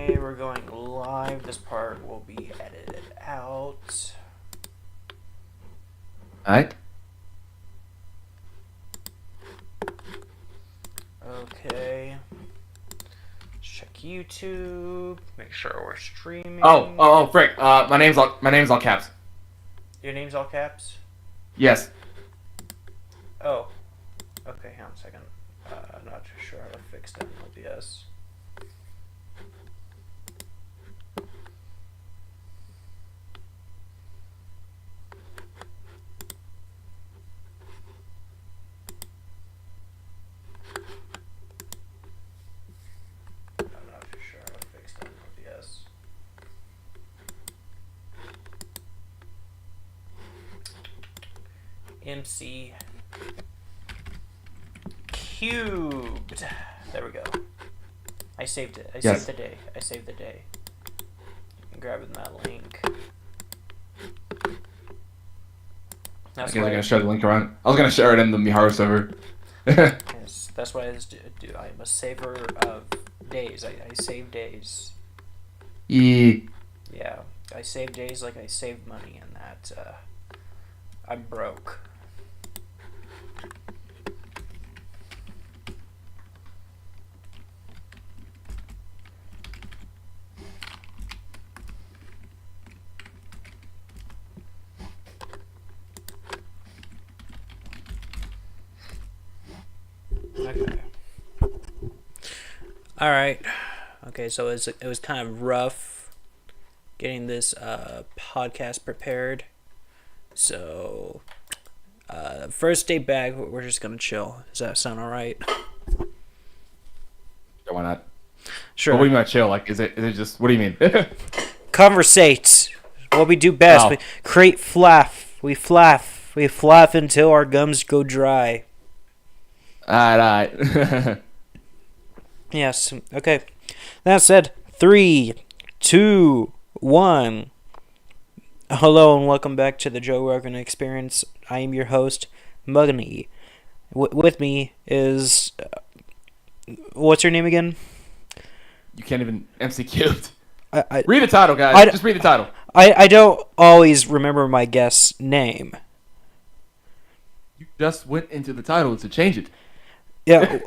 Okay, we're going live. This part will be edited out. Alright. Okay. Check YouTube. Make sure we're streaming. Frick. My name's all caps. Your name's all caps? Yes. Oh. Okay, hang on a second. I'm not too sure how to fix that in OBS. I'm not too sure how to fix that in OBS. MC Cubed. There we go. I saved it. I saved the day. I saved the day. I'm grabbing that link. I guess I'm gonna share the link around. I was gonna share it in the Miharu server. Yes, that's what I do. I'm a saver of days. I save days. Yeah. Yeah, I save days like I save money, and that I'm broke. Okay. All right. Okay, so it was kind of rough getting this podcast prepared. So first day back, we're just gonna chill. Does that sound all right? Yeah, why not? Sure. But what do you mean by chill? Like, is it just? What do you mean? Conversate. What we do best. Oh. We create flaff. We flaff. We flaff until our gums go dry. Alright. Yes. Okay. That said, 3, 2, 1. Hello and welcome back to the Joe Rogan Experience. I am your host, Mugany. With me is what's your name again? You can't even MC Cubed. I Read the title, guys. Just read the title. I don't always remember my guest's name. You just went into the title to change it. Yeah,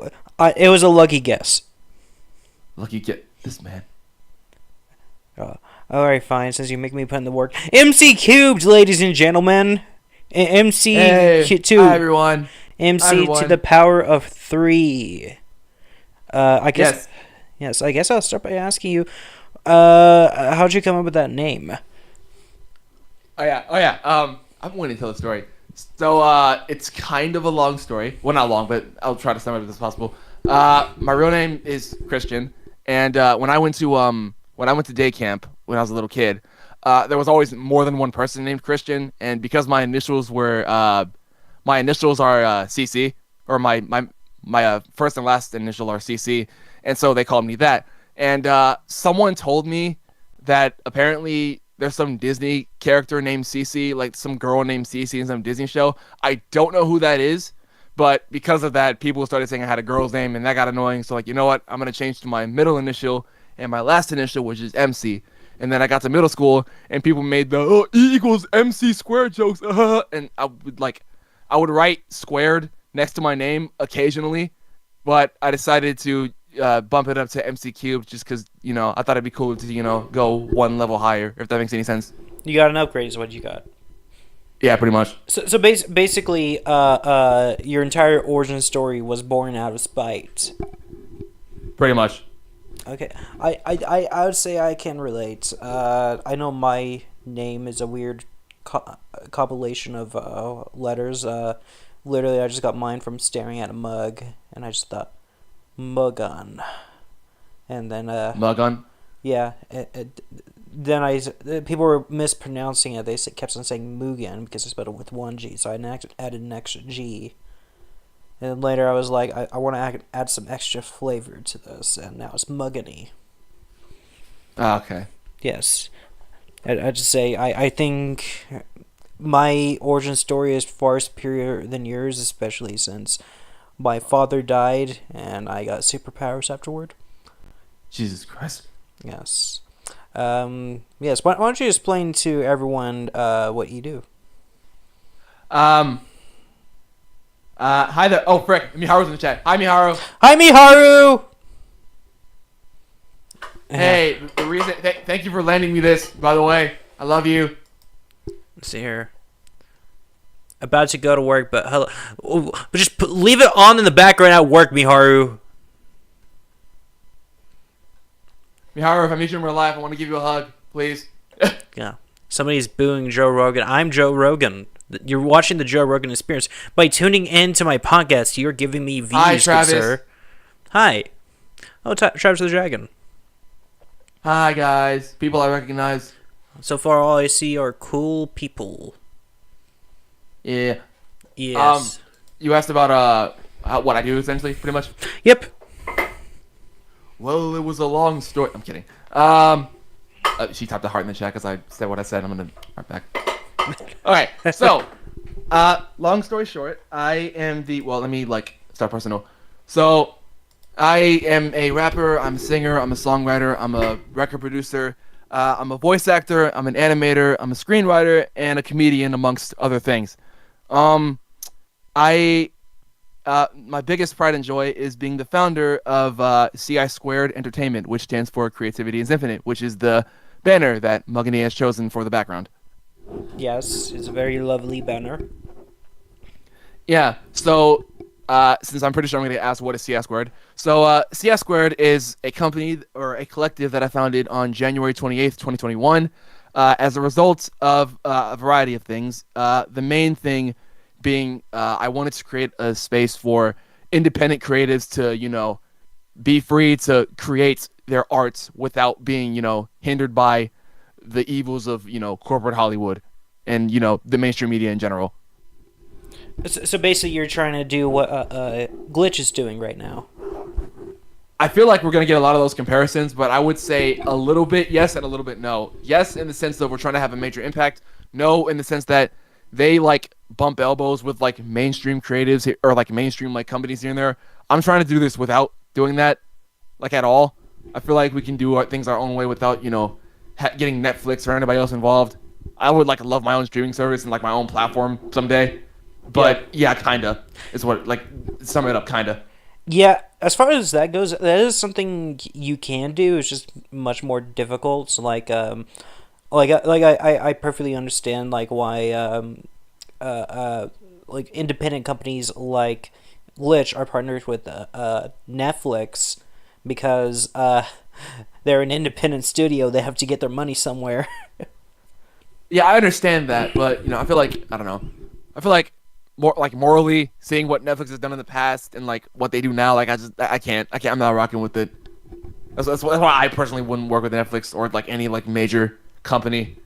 it was a lucky guess. Lucky get this man. Alright, fine, since you make me put in the work. MC Cubed, ladies and gentlemen. MC Cubed. Hi, everyone. MC to the power of 3. I guess. Yes, I guess I'll start by asking you, how'd you come up with that name? Oh yeah. I'm going to tell the story. So it's kind of a long story. Well, not long, but I'll try to sum it up as possible. My real name is Christian, and when I went to day camp when I was a little kid, there was always more than one person named Christian, and because my initials are CC, or my first and last initial are CC, and so they called me that. And someone told me that apparently there's some Disney character named Cece, like some girl named Cece in some Disney show. I don't know who that is, but because of that, people started saying I had a girl's name, and that got annoying. So, like, you know what? I'm going to change to my middle initial and my last initial, which is MC. And then I got to middle school, and people made the E equals MC squared jokes. And I would write squared next to my name occasionally, but I decided to bump it up to MC Cubed just because, I thought it'd be cool to, go one level higher, if that makes any sense. You got an upgrade is what you got. Yeah, pretty much. So basically, your entire origin story was born out of spite. Pretty much. Okay, I would say I can relate. I know my name is a weird compilation of letters. Literally, I just got mine from staring at a mug, and I just thought, Mugon. And then Mugon? Yeah. Then people were mispronouncing it. They kept on saying Mugen because I spelled it with one G. So I added an extra G. And then later I was like, I want to add some extra flavor to this. And now it's Muggany. Ah, okay. Yes. I just say, I think my origin story is far superior than yours, especially since my father died and I got superpowers afterward. Jesus Christ. Yes. Yes. Why don't you explain to everyone what you do? Um. Hi there. Oh, frick. Miharu's in the chat. Hi, Miharu. Hi, Miharu. Hey, the reason. Thank you for lending me this. By the way, I love you. Let's see here. About to go to work, but hello. But just leave it on in the background at work, Miharu. Miharu, if I meet you in real life, I want to give you a hug, please. Yeah. Somebody's booing Joe Rogan. I'm Joe Rogan. You're watching the Joe Rogan Experience. By tuning in to my podcast, you're giving me views, Hi, good Travis. sir. Hi. Oh, Travis the Dragon. Hi, guys. People I recognize. So far, all I see are cool people. Yeah. Yes. You asked about what I do essentially, pretty much. Yep. Well, it was a long story. I'm kidding. She tapped a heart in the chat because I said what I said. I'm gonna heart back. Okay, so, long story short, I am the. Well, let me start personal. So, I am a rapper. I'm a singer. I'm a songwriter. I'm a record producer. I'm a voice actor. I'm an animator. I'm a screenwriter and a comedian, amongst other things. My biggest pride and joy is being the founder of CI2 Entertainment, which stands for Creativity is Infinite, which is the banner that Mugany has chosen for the background. Yes, it's a very lovely banner. Yeah, so since I'm pretty sure I'm going to get asked what is CI2. So CI2 is a company or a collective that I founded on January 28th, 2021 as a result of a variety of things. The main thing being I wanted to create a space for independent creatives to, be free to create their art without being, hindered by the evils of, corporate Hollywood and, the mainstream media in general. So basically, you're trying to do what Glitch is doing right now. I feel like we're going to get a lot of those comparisons, but I would say a little bit yes and a little bit no. Yes, in the sense that we're trying to have a major impact. No, in the sense that they bump elbows with mainstream creatives or mainstream companies here and there. I'm trying to do this without doing that at all. I feel like we can do things our own way without getting Netflix or anybody else involved. I would love my own streaming service and my own platform someday. But yeah, kinda is what sum it up kinda. Yeah, as far as that goes, that is something you can do. It's just much more difficult. So I perfectly understand why independent companies like Glitch are partnered with Netflix because they're an independent studio. They have to get their money somewhere. Yeah, I understand that, but I feel I don't know. I feel more morally seeing what Netflix has done in the past and what they do now, I can't. I'm not rocking with it. That's why I personally wouldn't work with Netflix or any major company.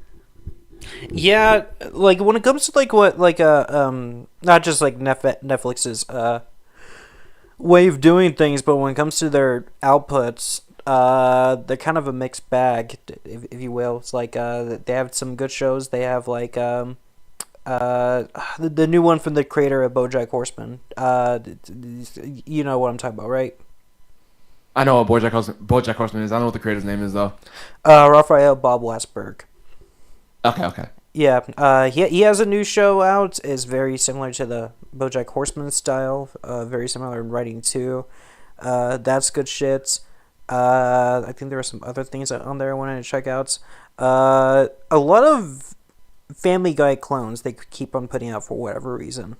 Yeah, when it comes to what not just Netflix's way of doing things, but when it comes to their outputs, they're kind of a mixed bag, if you will. It's they have some good shows. They have the new one from the creator of BoJack Horseman. You know what I'm talking about, right? I know what BoJack Horseman is. I don't know what the creator's name is though. Raphael Bob Wassberg. Okay. Yeah. He has a new show out. It's very similar to the BoJack Horseman style. Very similar in writing too. That's good shit. I think there are some other things on there I wanted to check out. A lot of Family Guy clones they keep on putting out for whatever reason.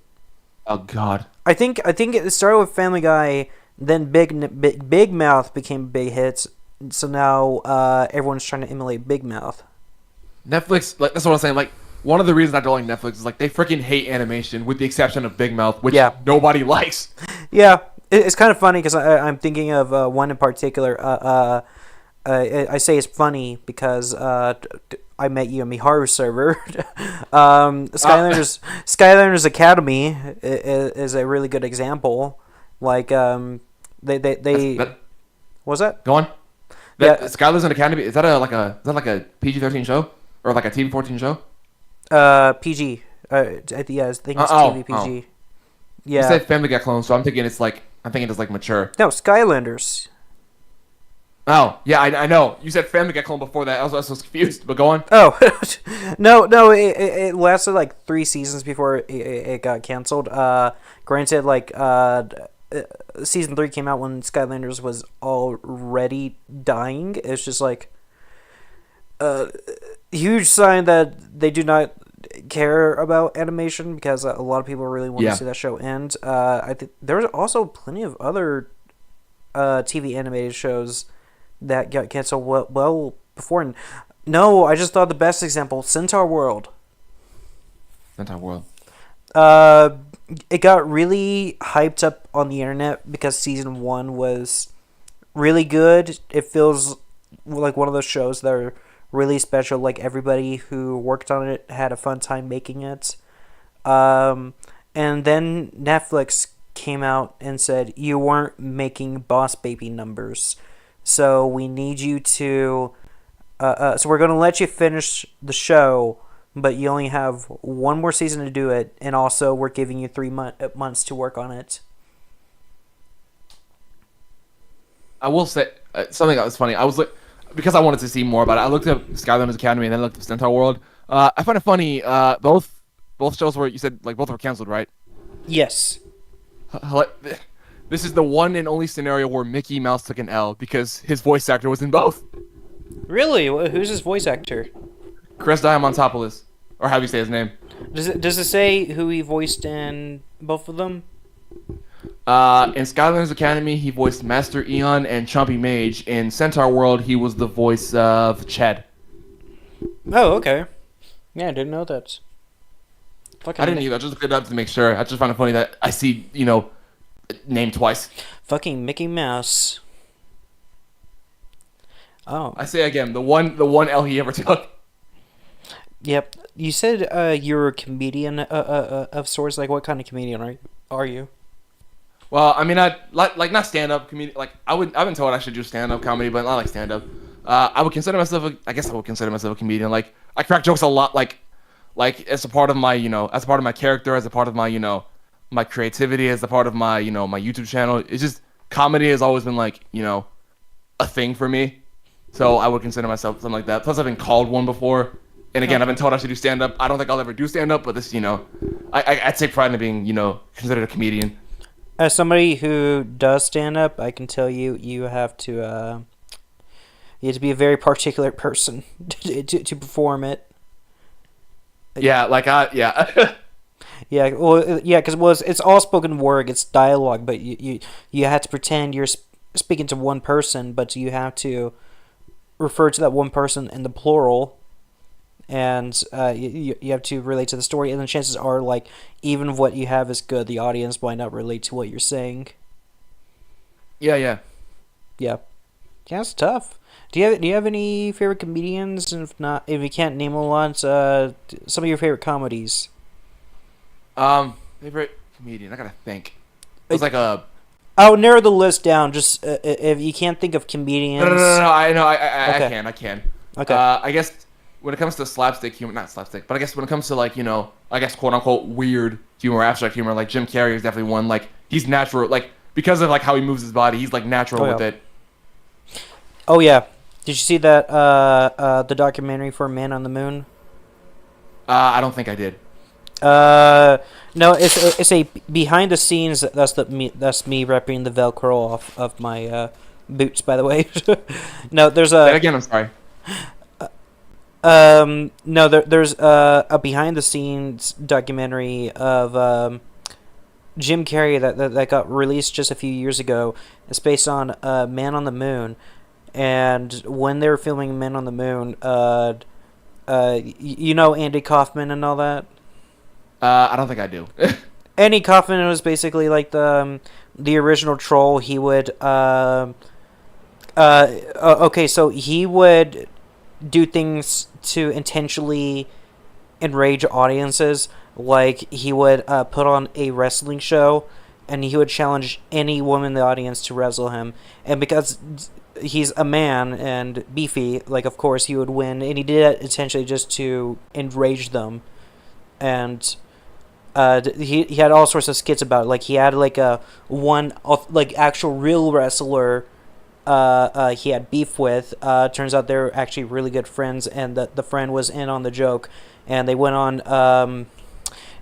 Oh God. I think it started with Family Guy, then Big Mouth became big hits. So now everyone's trying to emulate Big Mouth. Netflix, that's what I'm saying. One of the reasons I don't like Netflix is they freaking hate animation, with the exception of Big Mouth, which nobody likes. Yeah, it's kind of funny because I'm thinking of one in particular. I say it's funny because I met you on Miharu server. Skylanders Academy is a really good example. They what was that? Go on. Skylanders Academy, is that a PG-13 show or a TV-14 show? PG. Yeah, I think it's TV PG. Oh. Yeah. You said Family Guy clone, so I'm thinking it's mature. No, Skylanders. Oh, yeah, I know. You said Family Guy clone before that. I was confused, but go on. Oh, no, it lasted like 3 seasons before it got canceled. Granted, like season 3 came out when Skylanders was already dying. It's just like a huge sign that they do not care about animation because a lot of people really want to Yeah. see that show end. I think there's also plenty of other TV animated shows that got canceled well before. And no, I just thought the best example, Centaur World. Entire world. Uh, it got really hyped up on the internet because season 1 was really good. It feels like one of those shows that are really special. Like everybody who worked on it had a fun time making it. Um, and then Netflix came out and said you weren't making Boss Baby numbers, so we need you to. So we're gonna let you finish the show, but you only have one more season to do it, and also we're giving you 3 months to work on it. I will say something that was funny. I was like, because I wanted to see more about it. I looked up Skylanders Academy and then looked up Centaur World. I find it funny. Both shows were, you said, like, both were canceled, right? Yes. This is the one and only scenario where Mickey Mouse took an L because his voice actor was in both. Really? Who's his voice actor? Chris Diamantopoulos, or how do you say his name? Does it say who he voiced in both of them? In Skylanders Academy, he voiced Master Eon and Chompy Mage. In Centaur World, he was the voice of Chad. Oh, okay. Yeah, I didn't know that. I didn't either. I just looked it up to make sure. I just found it funny that I see, name twice. Fucking Mickey Mouse. Oh. I say again, the one L he ever took. Yep. You said you're a comedian of sorts. Like, what kind of comedian are you? Well, I mean, I like not stand up comedy. Like I've been told I should do stand up comedy, but not like stand up. I would consider myself. I guess I would consider myself a comedian. Like I crack jokes a lot. Like as a part of my as a part of my character, as a part of my my creativity, as a part of my my YouTube channel. It's just comedy has always been like a thing for me. So I would consider myself something like that. Plus, I've been called one before. And again, I've been told I should do stand up. I don't think I'll ever do stand up, but this I take pride in being considered a comedian. As somebody who does stand up, I can tell you you have to be a very particular person to perform it. Yeah, yeah. Yeah, because it's all spoken word, it's dialogue, but you have to pretend you're speaking to one person, but you have to refer to that one person in the plural, and you have to relate to the story, and the chances are, like, even if what you have is good, the audience might not relate to what you're saying. Yeah. Yeah, it's tough. Do you have any favorite comedians? And if you can't name a lot, some of your favorite comedies. Favorite comedian. I gotta think. It was like a. I'll narrow the list down. Just if you can't think of comedians. No. I know. Okay. I can. Okay. I guess when it comes to slapstick humor, not slapstick, but I guess when it comes to like I guess quote unquote weird humor, abstract humor, like Jim Carrey is definitely one. Like he's natural. Like because of like how he moves his body, he's like natural with it. Oh yeah. Did you see that the documentary for Man on the Moon? I don't think I did. No, it's a behind the scenes. That's me ripping the Velcro off of my boots. By the way, no, there's a. Say again, I'm sorry. No, there's a behind the scenes documentary of Jim Carrey that got released just a few years ago. It's based on Man on the Moon, and when they were filming Man on the Moon, Andy Kaufman and all that. I don't think I do. Andy Kaufman was basically like the original troll. He would okay, so he would do things to intentionally enrage audiences. Like he would put on a wrestling show, and he would challenge any woman in the audience to wrestle him. And because he's a man and beefy, like of course he would win. And he did it essentially just to enrage them. And he had all sorts of skits about it. Like he had like a one like actual real wrestler he had beef with. Turns out they're actually really good friends, and the friend was in on the joke, and they went on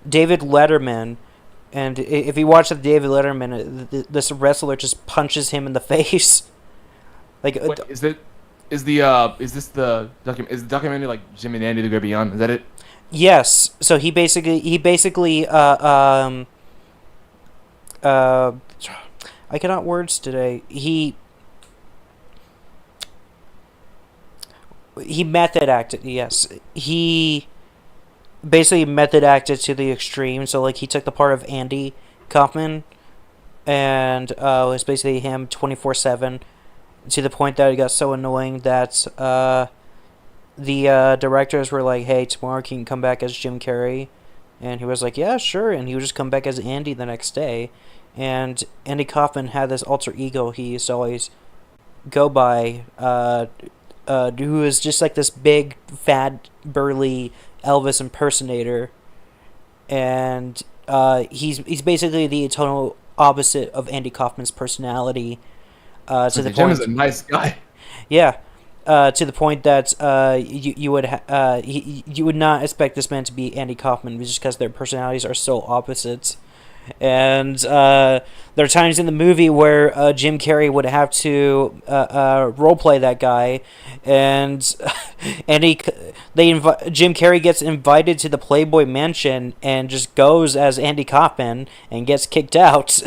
David Letterman. And if you watch the David Letterman, this wrestler just punches him in the face. Like, Wait, is this the documentary like Jim and Andy the Go Beyond? Is that it? yes. So he basically I cannot words today. He method acted. Yes, he basically method acted to the extreme. So like he took the part of Andy Kaufman and was basically him 24/7 to the point that it got so annoying that the directors were like, "Hey, tomorrow can you come back as Jim Carrey?" And he was like, "Yeah, sure." And he would just come back as Andy the next day. And Andy Kaufman had this alter ego he used to always go by, who was just like this big, fat, burly Elvis impersonator, and he's basically the total opposite of Andy Kaufman's personality. To the Jim point, is a nice guy. yeah, to the point that you would not expect this man to be Andy Kaufman just because their personalities are so opposite. And there are times in the movie where Jim Carrey would have to roleplay that guy, and Jim Carrey gets invited to the Playboy Mansion and just goes as Andy Kaufman and gets kicked out.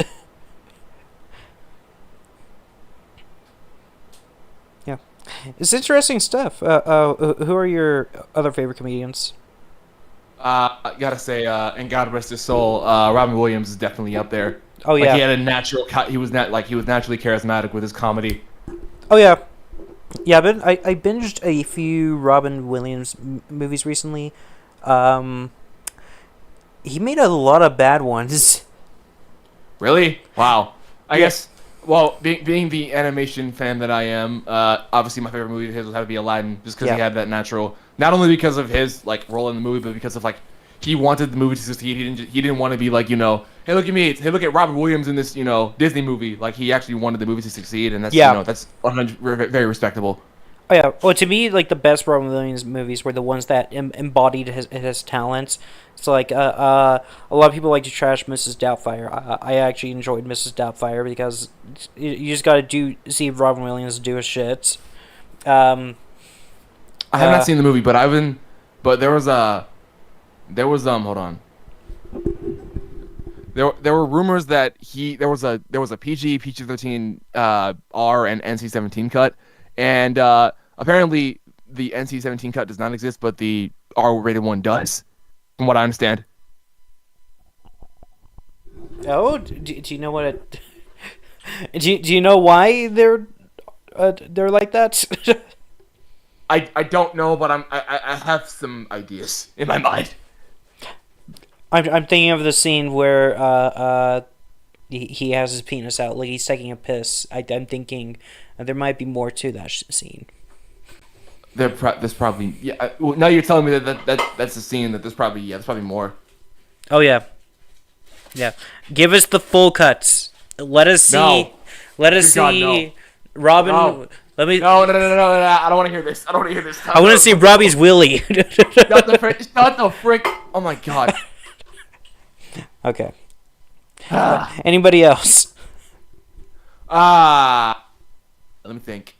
Yeah, it's interesting stuff. Who are your other favorite comedians? I gotta say, and God rest his soul, Robin Williams is definitely up there. Oh Like yeah, he had a natural, he was naturally charismatic with his comedy. oh yeah. Yeah, I binged a few Robin Williams movies recently. He made a lot of bad ones. Really? Wow. I Yeah. guess. Well, being the animation fan that I am, obviously my favorite movie of his would have to be Aladdin, just because Yeah. he had that natural. Not only because of his like role in the movie, but because of like he wanted the movie to succeed. He didn't want to be like hey look at me, hey look at Robin Williams in this Disney movie. Like he actually wanted the movie to succeed, and that's Yeah. that's 100 very respectable. Oh yeah. Well, to me, like the best Robin Williams movies were the ones that embodied his talents. So like a lot of people like to trash Mrs. Doubtfire. I actually enjoyed Mrs. Doubtfire because you just got to see Robin Williams do his shit. I have not seen the movie, but there was hold on. There were rumors that there was a PG-13 R and NC-17 cut, and apparently the NC-17 cut does not exist, but the R-rated one does, from what I understand. Oh, do you know what it? Do you know why they're like that? I don't know, but I have some ideas in my mind. I'm thinking of the scene where he has his penis out like he's taking a piss. I'm thinking there might be more to that scene. There's probably well, now you're telling me that's the scene that there's probably more. Oh yeah, yeah. Give us the full cuts. Let us see. No. Let us Good God, see. no. Robin. No. Let me. No, I don't want to hear this. I don't want to hear this. I want to see Robbie's willy. Shut the frick. Oh my God. Okay. Anybody else? Let me think.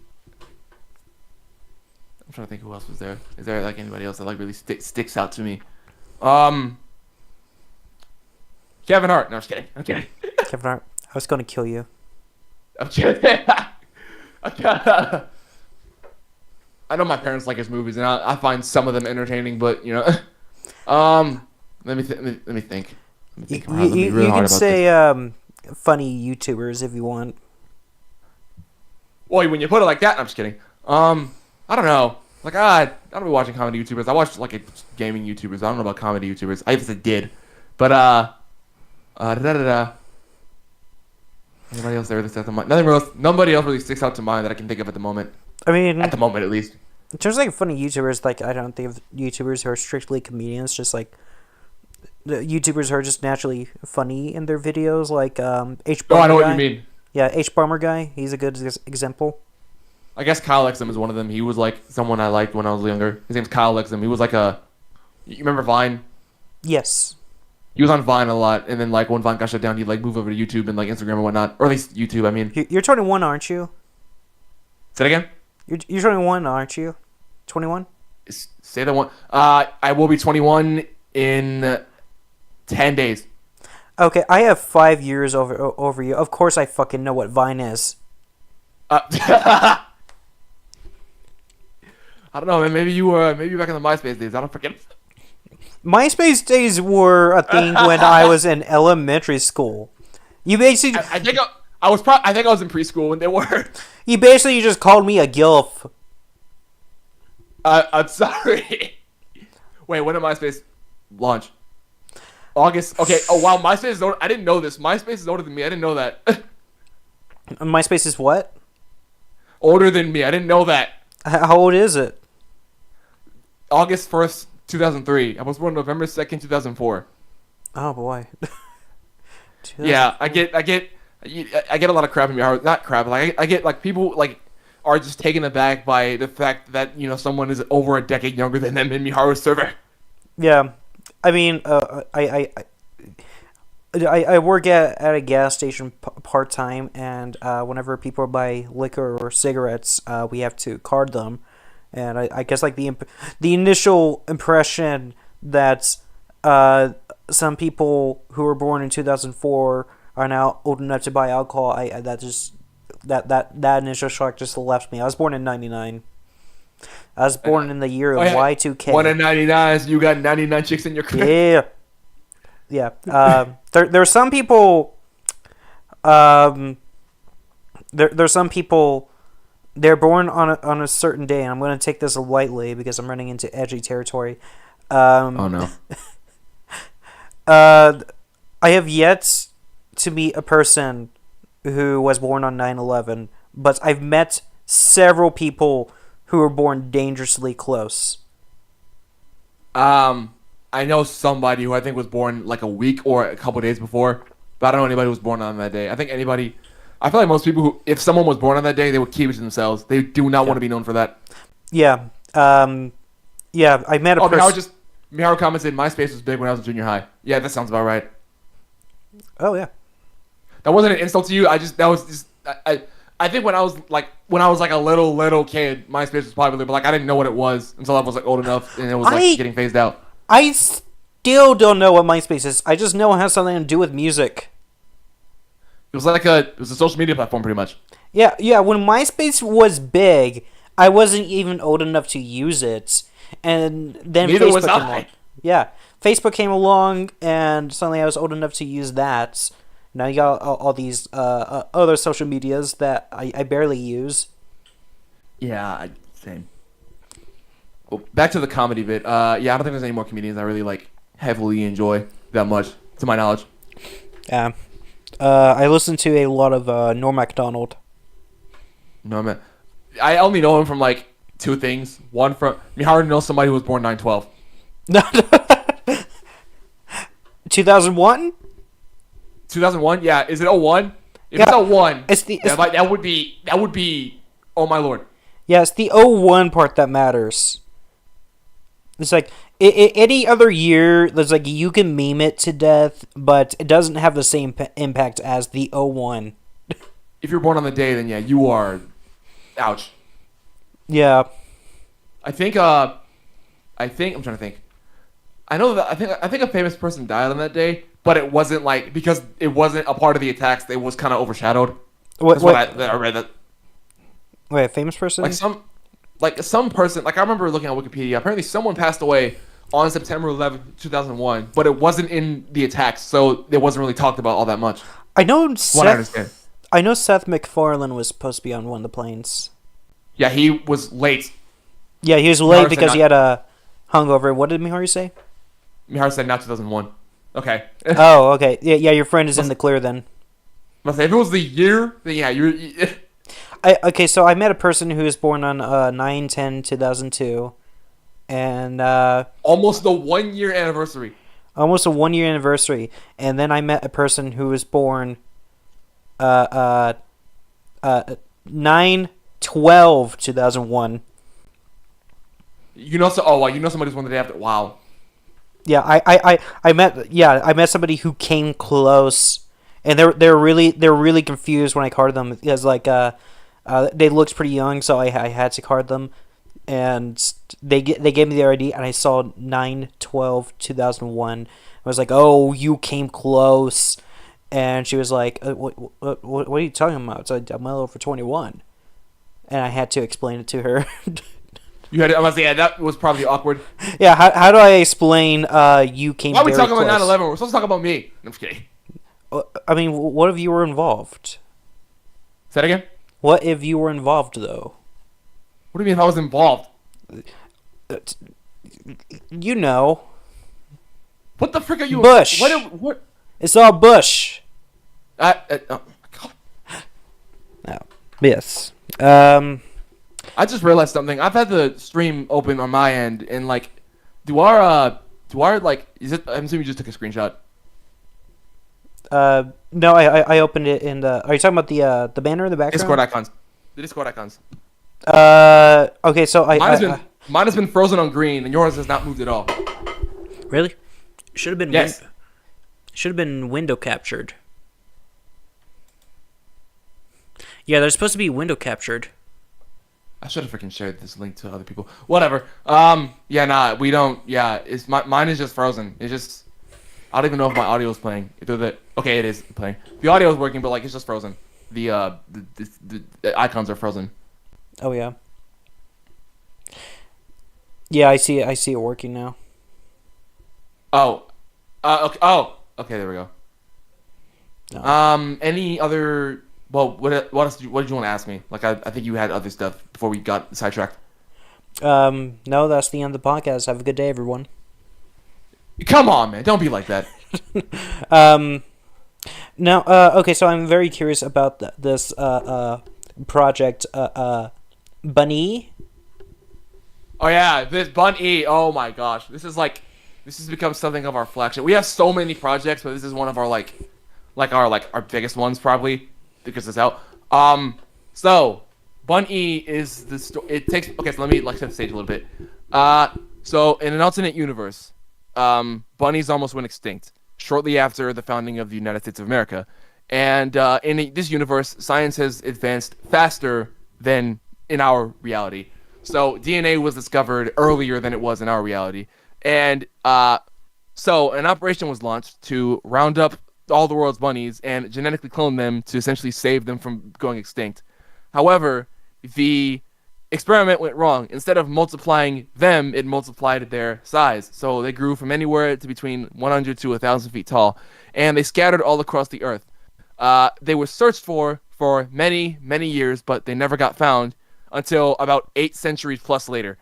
I'm trying to think who else was there. Is there like anybody else that like really sticks out to me? Kevin Hart. No, I'm just kidding. I'm kidding. Kevin Hart. I was going to kill you. I'm kidding. I know my parents like his movies, and I find some of them entertaining, but let me think. You can say funny YouTubers if you want. Well, when you put it like that, I'm just kidding. I don't know. Like, I don't be watching comedy YouTubers. I watch like gaming YouTubers. I don't know about comedy YouTubers. I just did, but anybody else there that sticks out to mind? Nobody else really sticks out to mind that I can think of at the moment. I mean, At the moment, at least. in terms of like funny YouTubers, like I don't think of YouTubers who are strictly comedians. Just like the YouTubers who are just naturally funny in their videos, like H. Oh, I Bomber know guy. what you mean. Yeah, H. Bomber guy. He's a good example. I guess Kyle Exum is one of them. He was like someone I liked when I was younger. His name's Kyle Exum. He was like you remember Vine? Yes. He was on Vine a lot, and then like when Vine got shut down, he'd like move over to YouTube and like Instagram and whatnot, or at least YouTube. I mean, You're 21, aren't you? say it again. You're 21, aren't you? 21. Say that one. I will be 21 in 10 days. Okay, I have 5 years over you. Of course, I fucking know what Vine is. I don't know, man. Maybe you were back in the MySpace days. I don't forget. MySpace days were a thing when I was in elementary school. You basically, I think I was in preschool when they were. you basically just called me a gilf. I'm sorry. Wait, when did MySpace launch? August. Okay. Oh wow, MySpace is older. I didn't know this. MySpace is older than me. I didn't know that. MySpace is what? Older than me. I didn't know that. How old is it? August 1st, 2003. I was born November 2nd, 2004. Oh boy. Yeah, I get a lot of crap in my heart. Not crap. Like I get like people like are just taken aback by the fact that someone is over a decade younger than them in Miharu's server. Yeah, I mean, I work at a gas station part time, and whenever people buy liquor or cigarettes, we have to card them, and I guess like the initial impression that some people who were born in 2004 are now old enough to buy alcohol. That initial shock just left me. I was born in '99. I was born in the year of Y2K. 1 in 99, so you got 99 chicks in your crib. Yeah. There's some people. There's some people. They're born on a certain day, and I'm going to take this lightly because I'm running into edgy territory. Oh no. I have yet to meet a person who was born on 9/11, but I've met several people who were born dangerously close. I know somebody who I think was born like a week or a couple days before, but I don't know anybody who was born on that day. I feel like most people who, if someone was born on that day, they would keep it to themselves. They do not want to be known for that. Yeah. Yeah, I met a person. Miharu commented, MySpace was big when I was in junior high. Yeah, that sounds about right. Oh yeah. That wasn't an insult to you. I think when I was like a little kid, MySpace was popular, but like I didn't know what it was until I was like old enough and it was like getting phased out. I still don't know what MySpace is. I just know it has something to do with music. It was a social media platform pretty much. Yeah. When MySpace was big, I wasn't even old enough to use it, and then Neither Facebook was came I. along. Yeah, Facebook came along, and suddenly I was old enough to use that. Now you got all these other social medias that I barely use. Yeah, same. Well, back to the comedy bit. Yeah, I don't think there's any more comedians I really like heavily enjoy that much, to my knowledge. Yeah, I listen to a lot of Norm Macdonald. No, man. I only know him from like two things. One, from Miharu knows somebody who was born 9/12. 2001. 2001? Yeah. Is it 01? If it's 01, that would be. Oh my lord. Yeah, it's the 01 part that matters. It's like any other year, there's like you can meme it to death, but it doesn't have the same impact as the 01. If you're born on the day, then yeah, you are. Ouch. Yeah. I think I'm trying to think. I know that I think a famous person died on that day, but it wasn't like because it wasn't a part of the attacks. It was kind of overshadowed. I read that. Wait, a famous person? Like some person. Like I remember looking at Wikipedia. Apparently, someone passed away on September 11th, 2001, but it wasn't in the attacks, so it wasn't really talked about all that much. I know Seth. I understand. I know Seth MacFarlane was supposed to be on one of the planes. Yeah, he was late. Yeah, he was late because he had a hungover. What did Miharu say? Miharu said not 2001. Okay. Oh, okay. Yeah, your friend is in the clear then. If it was the year, then yeah, you're... Okay, so I met a person who was born on 9/10/2002, and almost the 1 year anniversary. Almost a 1 year anniversary, and then I met a person who was born 9 12, 2001. You know, you know somebody's one the day after. Wow. Yeah, I met somebody who came close, and they're really confused when I carded them because they looked pretty young, so I had to card them, and they gave me their ID, and I saw 9/12/2001. I was like, oh, you came close, and she was like, what are you talking about? So I'm well over 21, and I had to explain it to her. You had. I must say, yeah, that was probably awkward. Yeah, how do I explain you came Why are we very talking close? about 9/11? We're supposed to talk about me. I'm just kidding. I mean, what if you were involved? Say that again? What if you were involved, though? What do you mean if I was involved? You know. What the frick are you? Bush. What? It's all Bush. Oh my god. No. Yes. I just realized something. I've had the stream open on my end, and like, do our like, is it? I'm assuming you just took a screenshot. No, I opened it in the. Are you talking about the banner in the background? Discord icons. The Discord icons. Okay, so Mine has been frozen on green, and yours has not moved at all. Really? Should have been. Yes. Should have been window captured. Yeah, they're supposed to be window captured. I should have freaking shared this link to other people. Whatever. Yeah, nah, we don't. Yeah, mine is just frozen. It's just. I don't even know if my audio is playing. Okay, it is playing. The audio is working, but like it's just frozen. The icons are frozen. Oh yeah. Yeah, I see it. I see it working now. Oh. Okay. Oh. Okay. There we go. No. Any other? Well, what else? What did you want to ask me? Like, I think you had other stuff before we got sidetracked. No, that's the end of the podcast. Have a good day, everyone. Come on, man! Don't be like that. Now, okay, so I'm very curious about this project, Bunny. Oh yeah, this Bun E. Oh my gosh, this has become something of our flagship. We have so many projects, but this is one of our our biggest ones probably because it's out. So Bun E is the story. It takes. Okay, so let me set the stage a little bit. So in an alternate universe, bunnies almost went extinct shortly after the founding of the United States of America, and in this universe, science has advanced faster than in our reality. So DNA was discovered earlier than it was in our reality, and so an operation was launched to round up all the world's bunnies and genetically clone them to essentially save them from going extinct. However, the experiment went wrong. Instead of multiplying them, it multiplied their size. So they grew from anywhere to between 100 to 1,000 feet tall, and they scattered all across the earth. They were searched for many, many years, but they never got found until about 8 centuries plus later.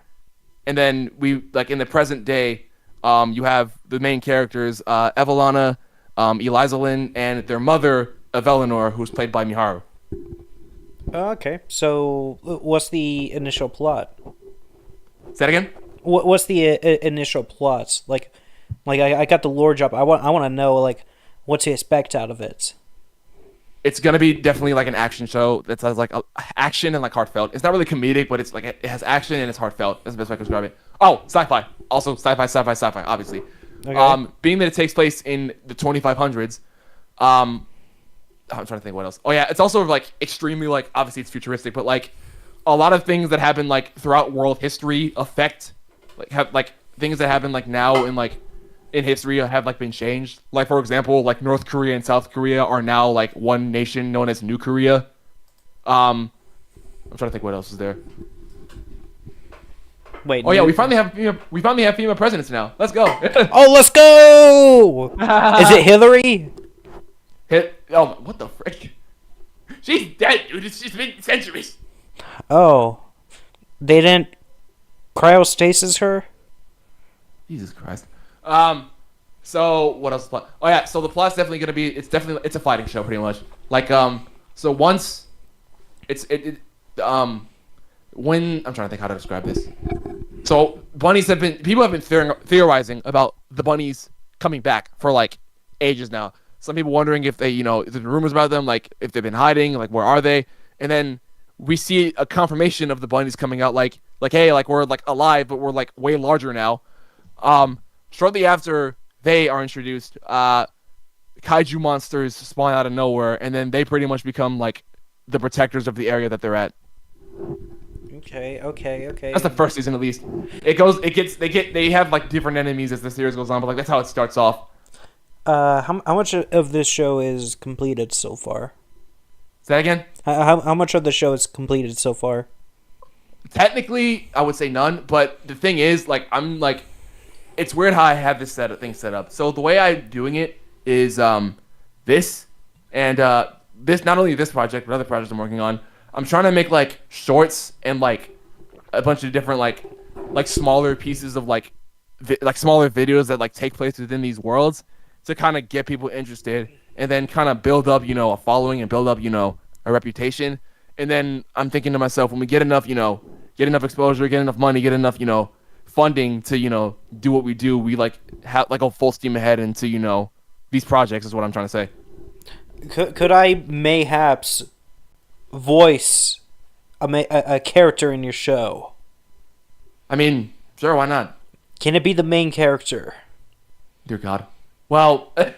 And then in the present day, you have the main characters, Evelana, Eliza Lynn, and their mother, Evelinor, who's played by Miharu. Okay, so what's the initial plot? Say that again? What's the initial plot? Like I got the lore drop. I want to know what to expect out of it. It's gonna be definitely like an action show that has action and heartfelt. It's not really comedic, but it's it has action and it's heartfelt. That's the best way I can describe it. Oh, sci-fi. Also sci-fi, obviously. Okay. Being that it takes place in the 2500s, I'm trying to think what else. Oh yeah, it's also extremely obviously it's futuristic, but a lot of things that happen throughout world history affect have things that happen now in history have been changed. For example, North Korea and South Korea are now one nation known as New Korea. I'm trying to think what else is there. Wait. Oh yeah, we finally have female presidents now. Let's go. Oh, let's go! Is it Hillary? Oh, what the frick? She's dead, dude. She's been centuries. Oh, they didn't cryostasis her? Jesus Christ. So what else is the plot? Oh yeah, so the plot's definitely gonna be it's a fighting show pretty much. So once when I'm trying to think how to describe this. So people have been theorizing about the bunnies coming back for ages now. Some people wondering if they, if there's rumors about them, if they've been hiding, where are they? And then we see a confirmation of the bunnies coming out, like hey, like we're like alive, but we're like way larger now. Shortly after they are introduced, kaiju monsters spawn out of nowhere, and then they pretty much become like the protectors of the area that they're at. Okay. That's the first season, at least. They have like different enemies as the series goes on, but like that's how it starts off. How much of this show is completed so far? Say that again. How much of the show is completed so far? Technically, I would say none, but the thing is, like, I'm like, it's weird how I have this thing set up. So the way I'm doing it is this and this, not only this project but other projects I'm working on. I'm trying to make like shorts and like a bunch of different like smaller pieces of like smaller videos that like take place within these worlds to kind of get people interested and then kind of build up, a following and build up, a reputation. And then I'm thinking to myself, when we get enough, get enough exposure, get enough money, get enough, funding to, do what we do, we like have like a full steam ahead into, these projects is what I'm trying to say. Could I mayhaps voice a character in your show? I mean, sure, why not? Can it be the main character? Dear God. Well, I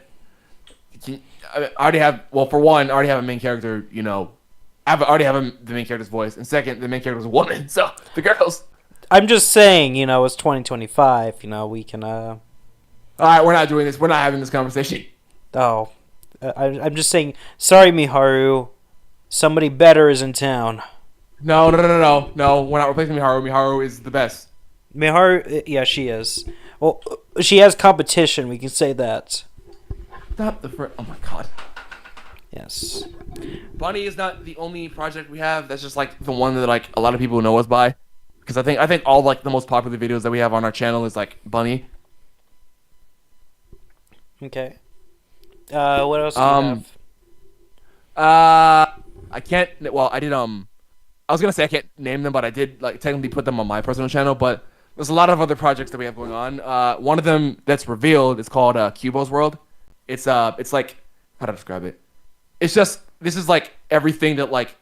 already have. Well, for one, I already have a main character. I already have the main character's voice, and second, the main character is a woman. So the girls. I'm just saying, it's 2025. We can. All right, we're not doing this. We're not having this conversation. Oh, I'm just saying. Sorry, Miharu. Somebody better is in town. No. We're not replacing Miharu. Miharu is the best. Miharu, yeah, she is. Well, she has competition. We can say that. Stop the oh my God. Yes. Bunny is not the only project we have. That's just like the one that like a lot of people know us by. Because I think all like the most popular videos that we have on our channel is like Bunny. Okay. What else do you have? I can't. Well, I did. I was gonna say I can't name them, but I did like technically put them on my personal channel. But there's a lot of other projects that we have going on. One of them that's revealed is called CUBED's World. It's like, how do I describe it? It's just, this is like everything that like,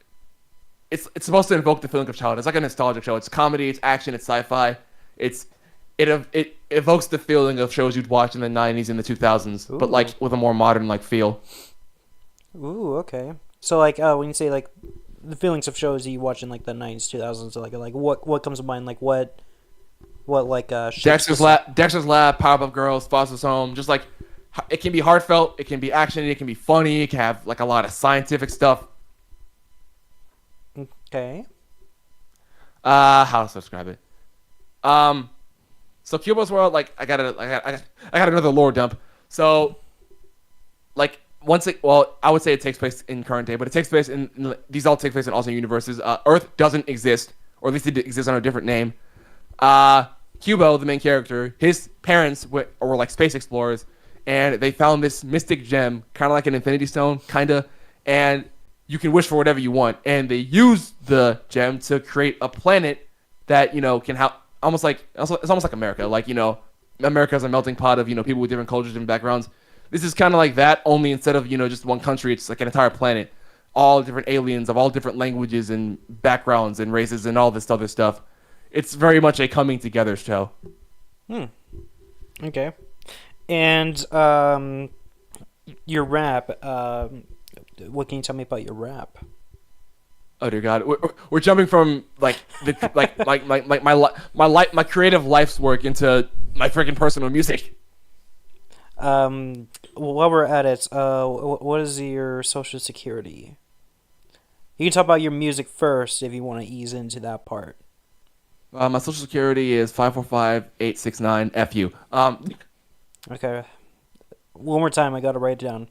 it's supposed to invoke the feeling of childhood. It's like a nostalgic show. It's comedy, it's action, it's sci-fi. It evokes the feeling of shows you'd watch in the 90s and the 2000s, Ooh. But like with a more modern like feel. Ooh, okay. So like when you say like the feelings of shows that you watch in like the 90s, 2000s, like what comes to mind? Like what like Dexter's Lab, Powerpuff Girls, Foster's Home, just like it can be heartfelt, it can be action, it can be funny, it can have like a lot of scientific stuff. Okay. How to describe it? So CUBED's World, like I got another lore dump. So like I would say it takes place in current day, but it takes place in these all take place in alternate universes. Earth doesn't exist, or at least it exists under a different name. Cubo, the main character, his parents were like space explorers, and they found this mystic gem, kind of like an infinity stone, and you can wish for whatever you want. And they use the gem to create a planet that can have it's almost like America. Like America is a melting pot of people with different cultures and backgrounds. This is kind of like that, only instead of just one country, it's like an entire planet, all different aliens of all different languages and backgrounds and races and all this other stuff. It's very much a coming together show. Okay. And your rap. What can you tell me about your rap? Oh dear God, we're jumping from like my creative life's work into my freaking personal music. While we're at it, what is your social security? You can talk about your music first if you want to ease into that part. My social security is 545-869-FU. Okay. One more time, I gotta write it down.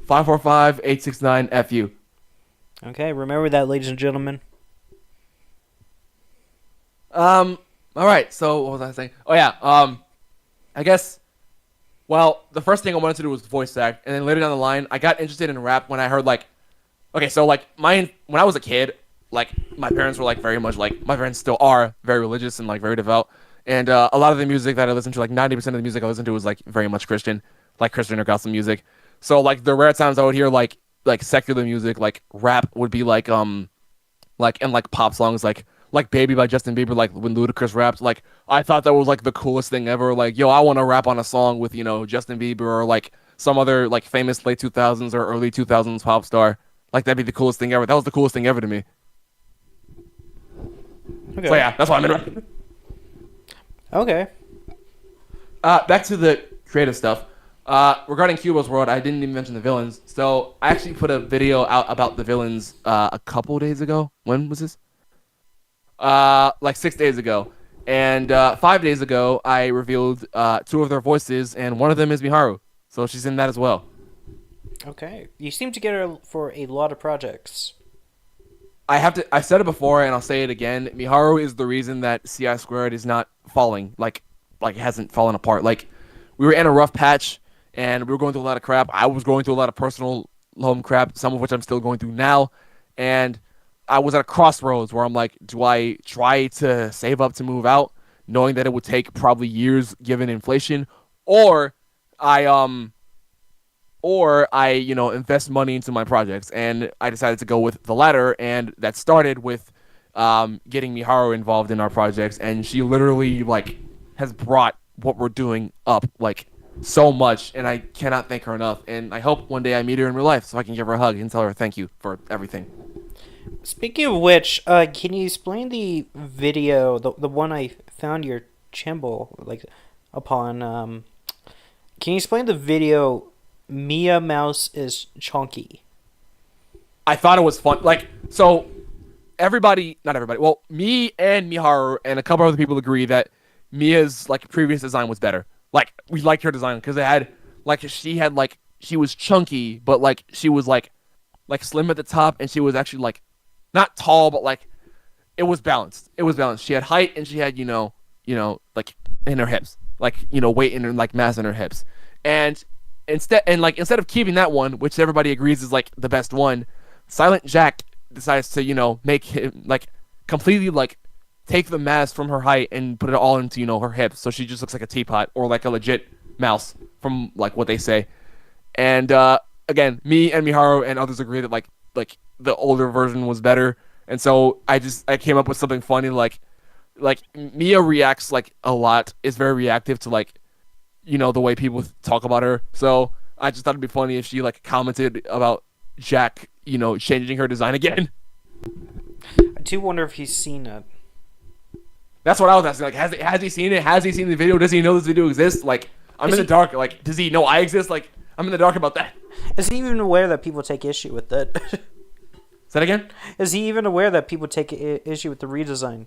545-869-FU. Okay, remember that, ladies and gentlemen. All right. So what was I saying? Oh yeah. I guess. Well, the first thing I wanted to do was voice act, and then later down the line, I got interested in rap when I heard like, okay, so like when I was a kid, like my parents were like very much like my parents still are very religious and like very devout, and a lot of the music that I listened to, like 90% of the music I listened to was like very much Christian, like Christian or gospel music. So like the rare times I would hear like secular music, like rap would be like like pop songs like Baby by Justin Bieber, like when Ludacris raps, like I thought that was like the coolest thing ever. Like, yo, I want to rap on a song with, Justin Bieber or like some other like famous late 2000s or early 2000s pop star. Like that'd be the coolest thing ever. That was the coolest thing ever to me. Okay. So yeah, that's why I'm in. Okay. Back to the creative stuff. Regarding Cubo's World, I didn't even mention the villains. So I actually put a video out about the villains a couple days ago. When was this? Like 6 days ago. And 5 days ago, I revealed two of their voices, and one of them is Miharu. So she's in that as well. Okay. You seem to get her for a lot of projects. I said it before, and I'll say it again. Miharu is the reason that CI Squared is not falling. Like it hasn't fallen apart. Like, we were in a rough patch, and we were going through a lot of crap. I was going through a lot of personal home crap, some of which I'm still going through now. And I was at a crossroads where I'm like, do I try to save up to move out, knowing that it would take probably years given inflation, or I invest money into my projects? And I decided to go with the latter, and that started with getting Miharu involved in our projects, and she literally like has brought what we're doing up like so much, and I cannot thank her enough. And I hope one day I meet her in real life so I can give her a hug and tell her thank you for everything. Speaking of which, can you explain the video, the one I found your chimble like upon? Can you explain the video? Mia Mouse is chunky. I thought it was fun. Like, so not everybody. Well, me and Miharu and a couple other people agree that Mia's like previous design was better. Like, we liked her design because she was chunky, but like she was like slim at the top, and she was actually like not tall, but like it was balanced. It was balanced. She had height, and she had like in her hips, like weight in her, like mass in her hips. And instead of keeping that one, which everybody agrees is like the best one, Silent Jack decides to make him like completely like take the mass from her height and put it all into her hips, so she just looks like a teapot or like a legit mouse from like what they say. And again, me and Miharu and others agree that like the older version was better, and so I came up with something funny like Mia reacts like a lot, is very reactive to like the way people talk about her. So I just thought it'd be funny if she like commented about Jack changing her design again. I do wonder if he's seen it. That's what I was asking. Like, has he seen it? Has he seen the video? Does he know this video exists? Like, I'm in the dark. Like, does he know I exist? Like, I'm in the dark about that. Is he even aware that people take issue with it? Say that again? Is he even aware that people take issue with the redesign?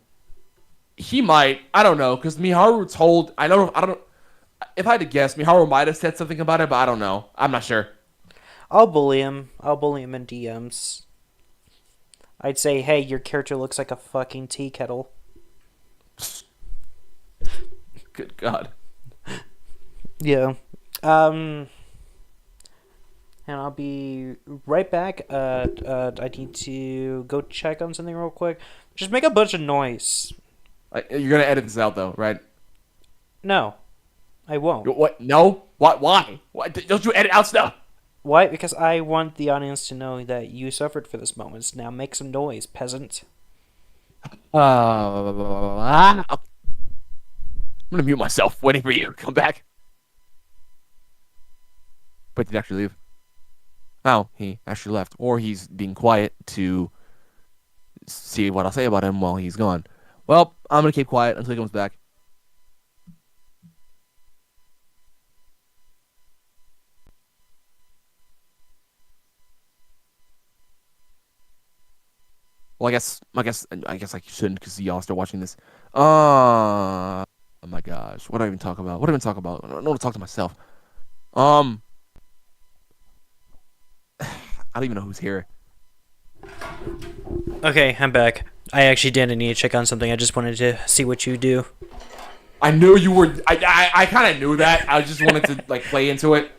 He might. I don't know, because Miharu told. I don't. If I had to guess, Miharu might have said something about it, but I don't know. I'm not sure. I'll bully him. I'll bully him in DMs. I'd say, hey, your character looks like a fucking tea kettle. Good God. Yeah. And I'll be right back. I need to go check on something real quick. Just make a bunch of noise. You're gonna edit this out, though, right? No, I won't. What? No? What? Why? Why? Don't you edit out stuff? Why? Because I want the audience to know that you suffered for this moment. Now make some noise, peasant. I'm gonna mute myself, waiting for you to come back. But did he actually leave? Oh, he actually left. Or he's being quiet to see what I'll say about him while he's gone. Well, I'm gonna keep quiet until he comes back. Well, I guess I shouldn't, because y'all start watching this. Oh my gosh, what do I even talk about? I don't want to talk to myself. I don't even know who's here. Okay, I'm back. I actually didn't need to check on something. I just wanted to see what you do. I knew you were. I kind of knew that. I just wanted to like play into it.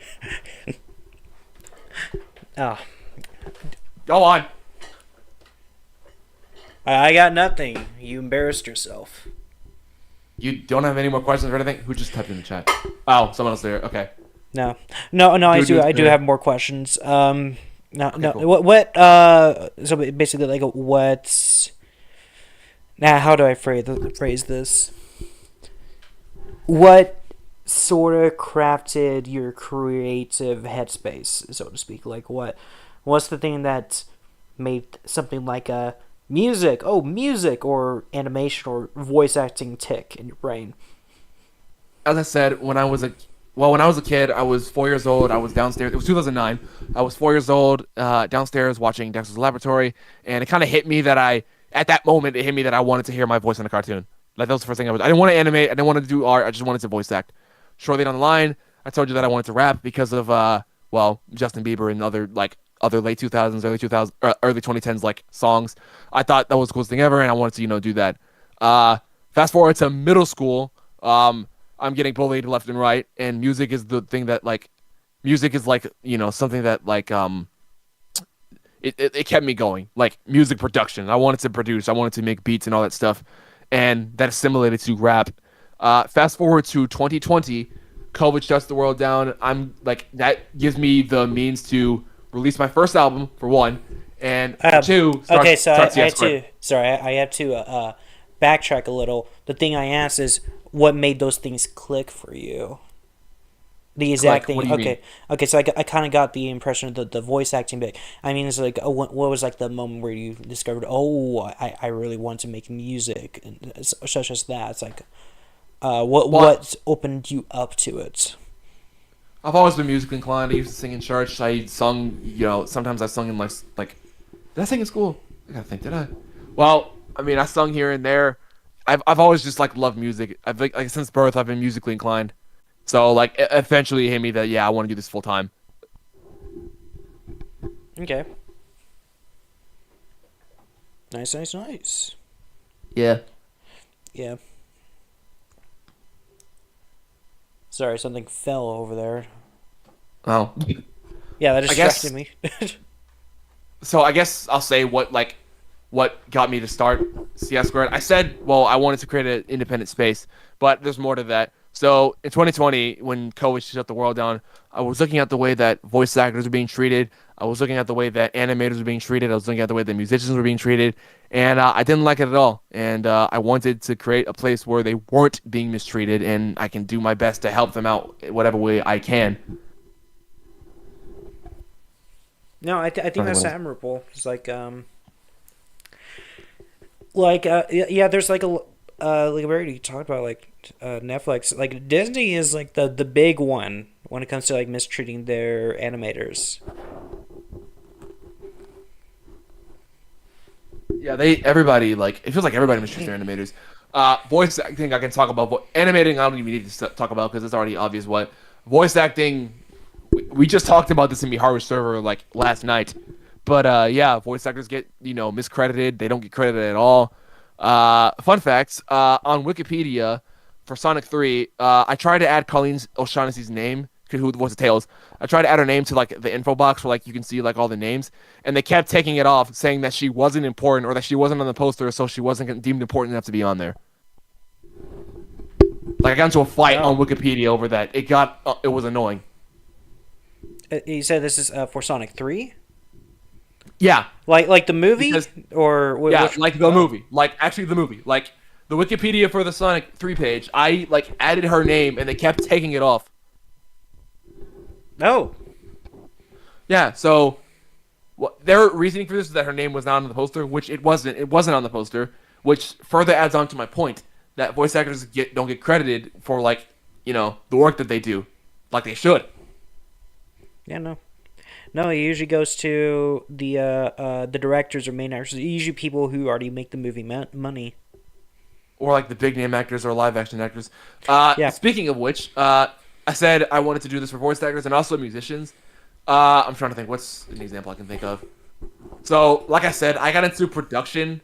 Oh. Go on. I got nothing. You embarrassed yourself. You don't have any more questions or anything? Who just typed in the chat? Oh, someone else there. Okay. No. I do have more questions. No, Okay, no. cool. So basically, like, what's now? How do I phrase this? What sort of crafted your creative headspace, so to speak? Like, what's the thing that made something like a music, or animation, or voice acting tick in your brain? As I said, when I was a kid, I was 4 years old. I was downstairs. It was 2009. I was 4 years old, downstairs watching Dexter's Laboratory, and it kind of hit me that at that moment, it hit me that I wanted to hear my voice in a cartoon. Like that was the first thing I was. I didn't want to animate. I didn't want to do art. I just wanted to voice act. Shortly down the line, I told you that I wanted to rap because of Justin Bieber and other late 2000s, early 2000s, early 2010s like songs. I thought that was the coolest thing ever, and I wanted to do that. Fast forward to middle school. I'm getting bullied left and right, and music is the thing that music is something that it kept me going. Like music production, I wanted to produce, I wanted to make beats and all that stuff, and that assimilated to rap. Fast forward to 2020, COVID shuts the world down. I'm like that gives me the means to release my first album for one, and for two. Okay, so I had to. Sorry, I had to backtrack a little. The thing I asked is, what made those things click for you? The exact Click, thing. what do you mean? Okay. So I kind of got the impression of the voice acting bit. I mean, it's like, what was like the moment where you discovered, oh, I really want to make music, and such as that. It's like, what opened you up to it? I've always been musically inclined. I used to sing in church. I sung, sometimes I sung in like did I sing in school? I gotta think, did I? Well, I mean, I sung here and there. I've always just loved music. I've like since birth I've been musically inclined. So eventually it hit me that I want to do this full time. Okay. Nice. Yeah. Yeah. Sorry, something fell over there. Oh. Yeah, that distracted me. So I guess I'll say what got me to start CS Squared. I said, well, I wanted to create an independent space, but there's more to that. So in 2020, when COVID shut the world down, I was looking at the way that voice actors were being treated. I was looking at the way that animators were being treated. I was looking at the way that musicians were being treated, and I didn't like it at all. And I wanted to create a place where they weren't being mistreated, and I can do my best to help them out whatever way I can. No, I think that's admirable. It's yeah, there's like we already talked about Netflix. Like Disney is like the big one when it comes to like mistreating their animators. Yeah, everybody it feels like everybody mistreats their animators. Voice acting I can talk about, but animating I don't even need to talk about because it's already obvious what voice acting. We just talked about this in the Harvard server last night, but voice actors get miscredited. They don't get credited at all. Fun facts on Wikipedia for Sonic 3, I tried to add Colleen O'Shaughnessy's name, who was the Tails. I tried to add her name to the info box where you can see all the names, and they kept taking it off, saying that she wasn't important or that she wasn't on the poster, so she wasn't deemed important enough to be on there. I got into a fight on Wikipedia over that. It was annoying. You said this is for Sonic 3? Yeah. Like the movie? Or yeah, the movie. Actually the movie. The Wikipedia for the Sonic 3 page, I added her name and they kept taking it off. Oh. Yeah, so their reasoning for this is that her name was not on the poster, which it wasn't. It wasn't on the poster, which further adds on to my point that voice actors don't get credited for the work that they do, like they should. Yeah, no. It usually goes to the directors or main actors. Usually people who already make the movie money. Or the big name actors or live action actors. Yeah. Speaking of which, I said I wanted to do this for voice actors and also musicians. I'm trying to think what's an example I can think of. So, like I said, I got into production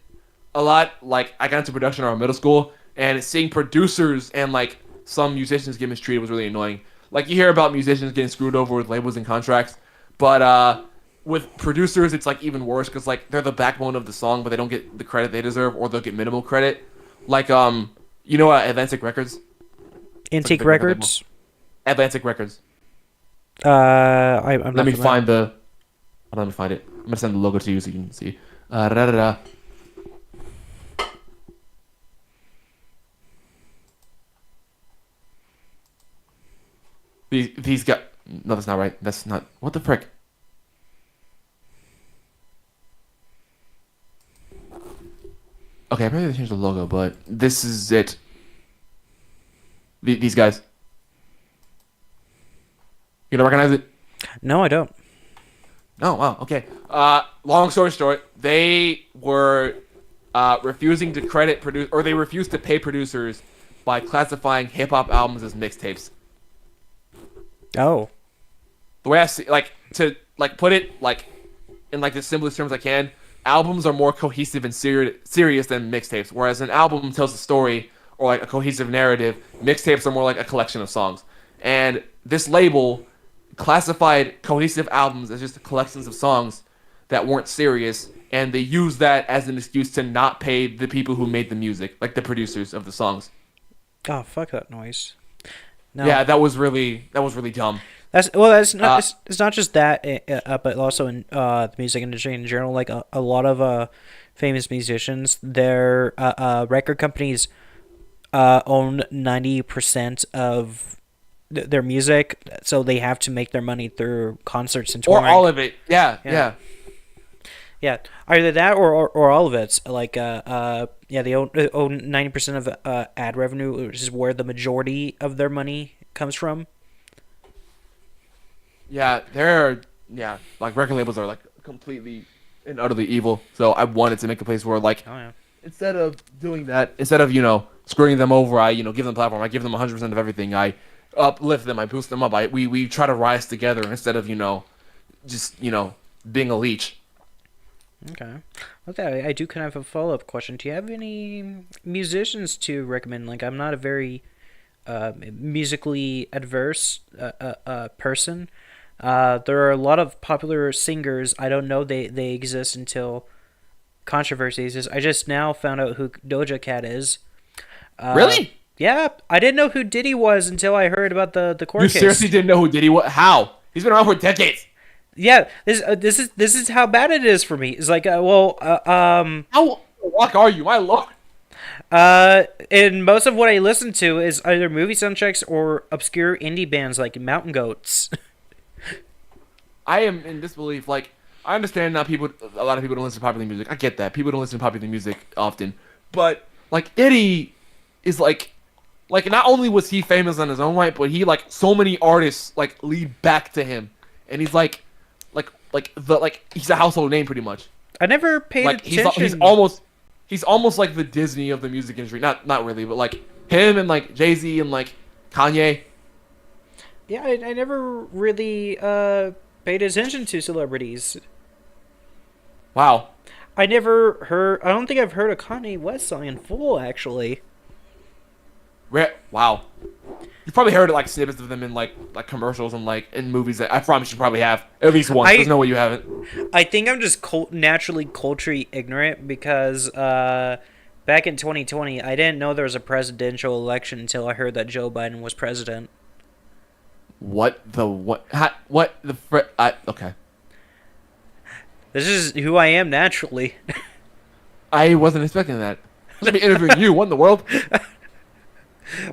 a lot. I got into production around middle school, and seeing producers and some musicians get mistreated was really annoying. You hear about musicians getting screwed over with labels and contracts, but with producers, it's even worse because they're the backbone of the song, but they don't get the credit they deserve, or they'll get minimal credit. Atlantic Records. Antique Records. Atlantic Records. I'm Let me find the. Hold on, let me find it. I'm gonna send the logo to you so you can see. Da-da-da. These got no, that's not right. That's not what the frick. Okay, I probably changed the logo, but this is it. These guys, you don't recognize it? No, I don't. Oh wow, okay. Long story short, they were refusing to credit produce, or they refused to pay producers by classifying hip hop albums as mixtapes. Oh. The way I see, like to like put it like in like the simplest terms I can, albums are more cohesive and serious than mixtapes. Whereas an album tells a story or like a cohesive narrative, mixtapes are more like a collection of songs. And this label classified cohesive albums as just collections of songs that weren't serious, and they used that as an excuse to not pay the people who made the music, like the producers of the songs. Oh, fuck that noise. No. Yeah, that was really dumb. That's not. Uh, It's not just that, but also in the music industry in general. Like a lot of famous musicians, their record companies own 90% of their music, so they have to make their money through concerts and touring. or all of it. Yeah, Yeah. yeah. Yeah, either that or all of it. Like yeah, they own 90% of ad revenue, which is where the majority of their money comes from. Yeah, like record labels are like completely and utterly evil. So I wanted to make a place where like Oh yeah. instead of doing that, instead of screwing them over, I give them a platform. I give them 100% of everything. I uplift them. I boost them up. We try to rise together instead of just being a leech. Okay. Okay, I do kind of have a follow-up question. Do you have any musicians to recommend? Like, I'm not a very musically adverse person. There are a lot of popular singers. I don't know they exist until controversy exists. I just now found out who Doja Cat is. Really? Yeah, I didn't know who Diddy was until I heard about the court You case. seriously didn't know who Diddy was? How? He's been around for decades. Yeah, this is how bad it is for me. It's like, How walk are you, my lord? and most of what I listen to is either movie soundtracks or obscure indie bands like Mountain Goats. I am in disbelief. Like, I understand now a lot of people don't listen to popular music. I get that. People don't listen to popular music often. But, like, Diddy is, like, not only was he famous on his own right, but he, like, so many artists, like, lead back to him. And he's, he's a household name pretty much. I never paid Like, attention. he's almost like the Disney of the music industry. Not really, but, like, him and, like, Jay-Z and, like, Kanye. Yeah, I never really paid attention to celebrities. Wow. I never heard. I don't think I've heard a Kanye West song in full, actually. Wow. You've probably heard like snippets of them in like commercials and like in movies that I promise you probably have at least once. There's no way you haven't. I think I'm just naturally culturally ignorant because back in 2020, I didn't know there was a presidential election until I heard that Joe Biden was president. What the what? What the okay. This is who I am naturally. I wasn't expecting that. Let me interview you. What in the world?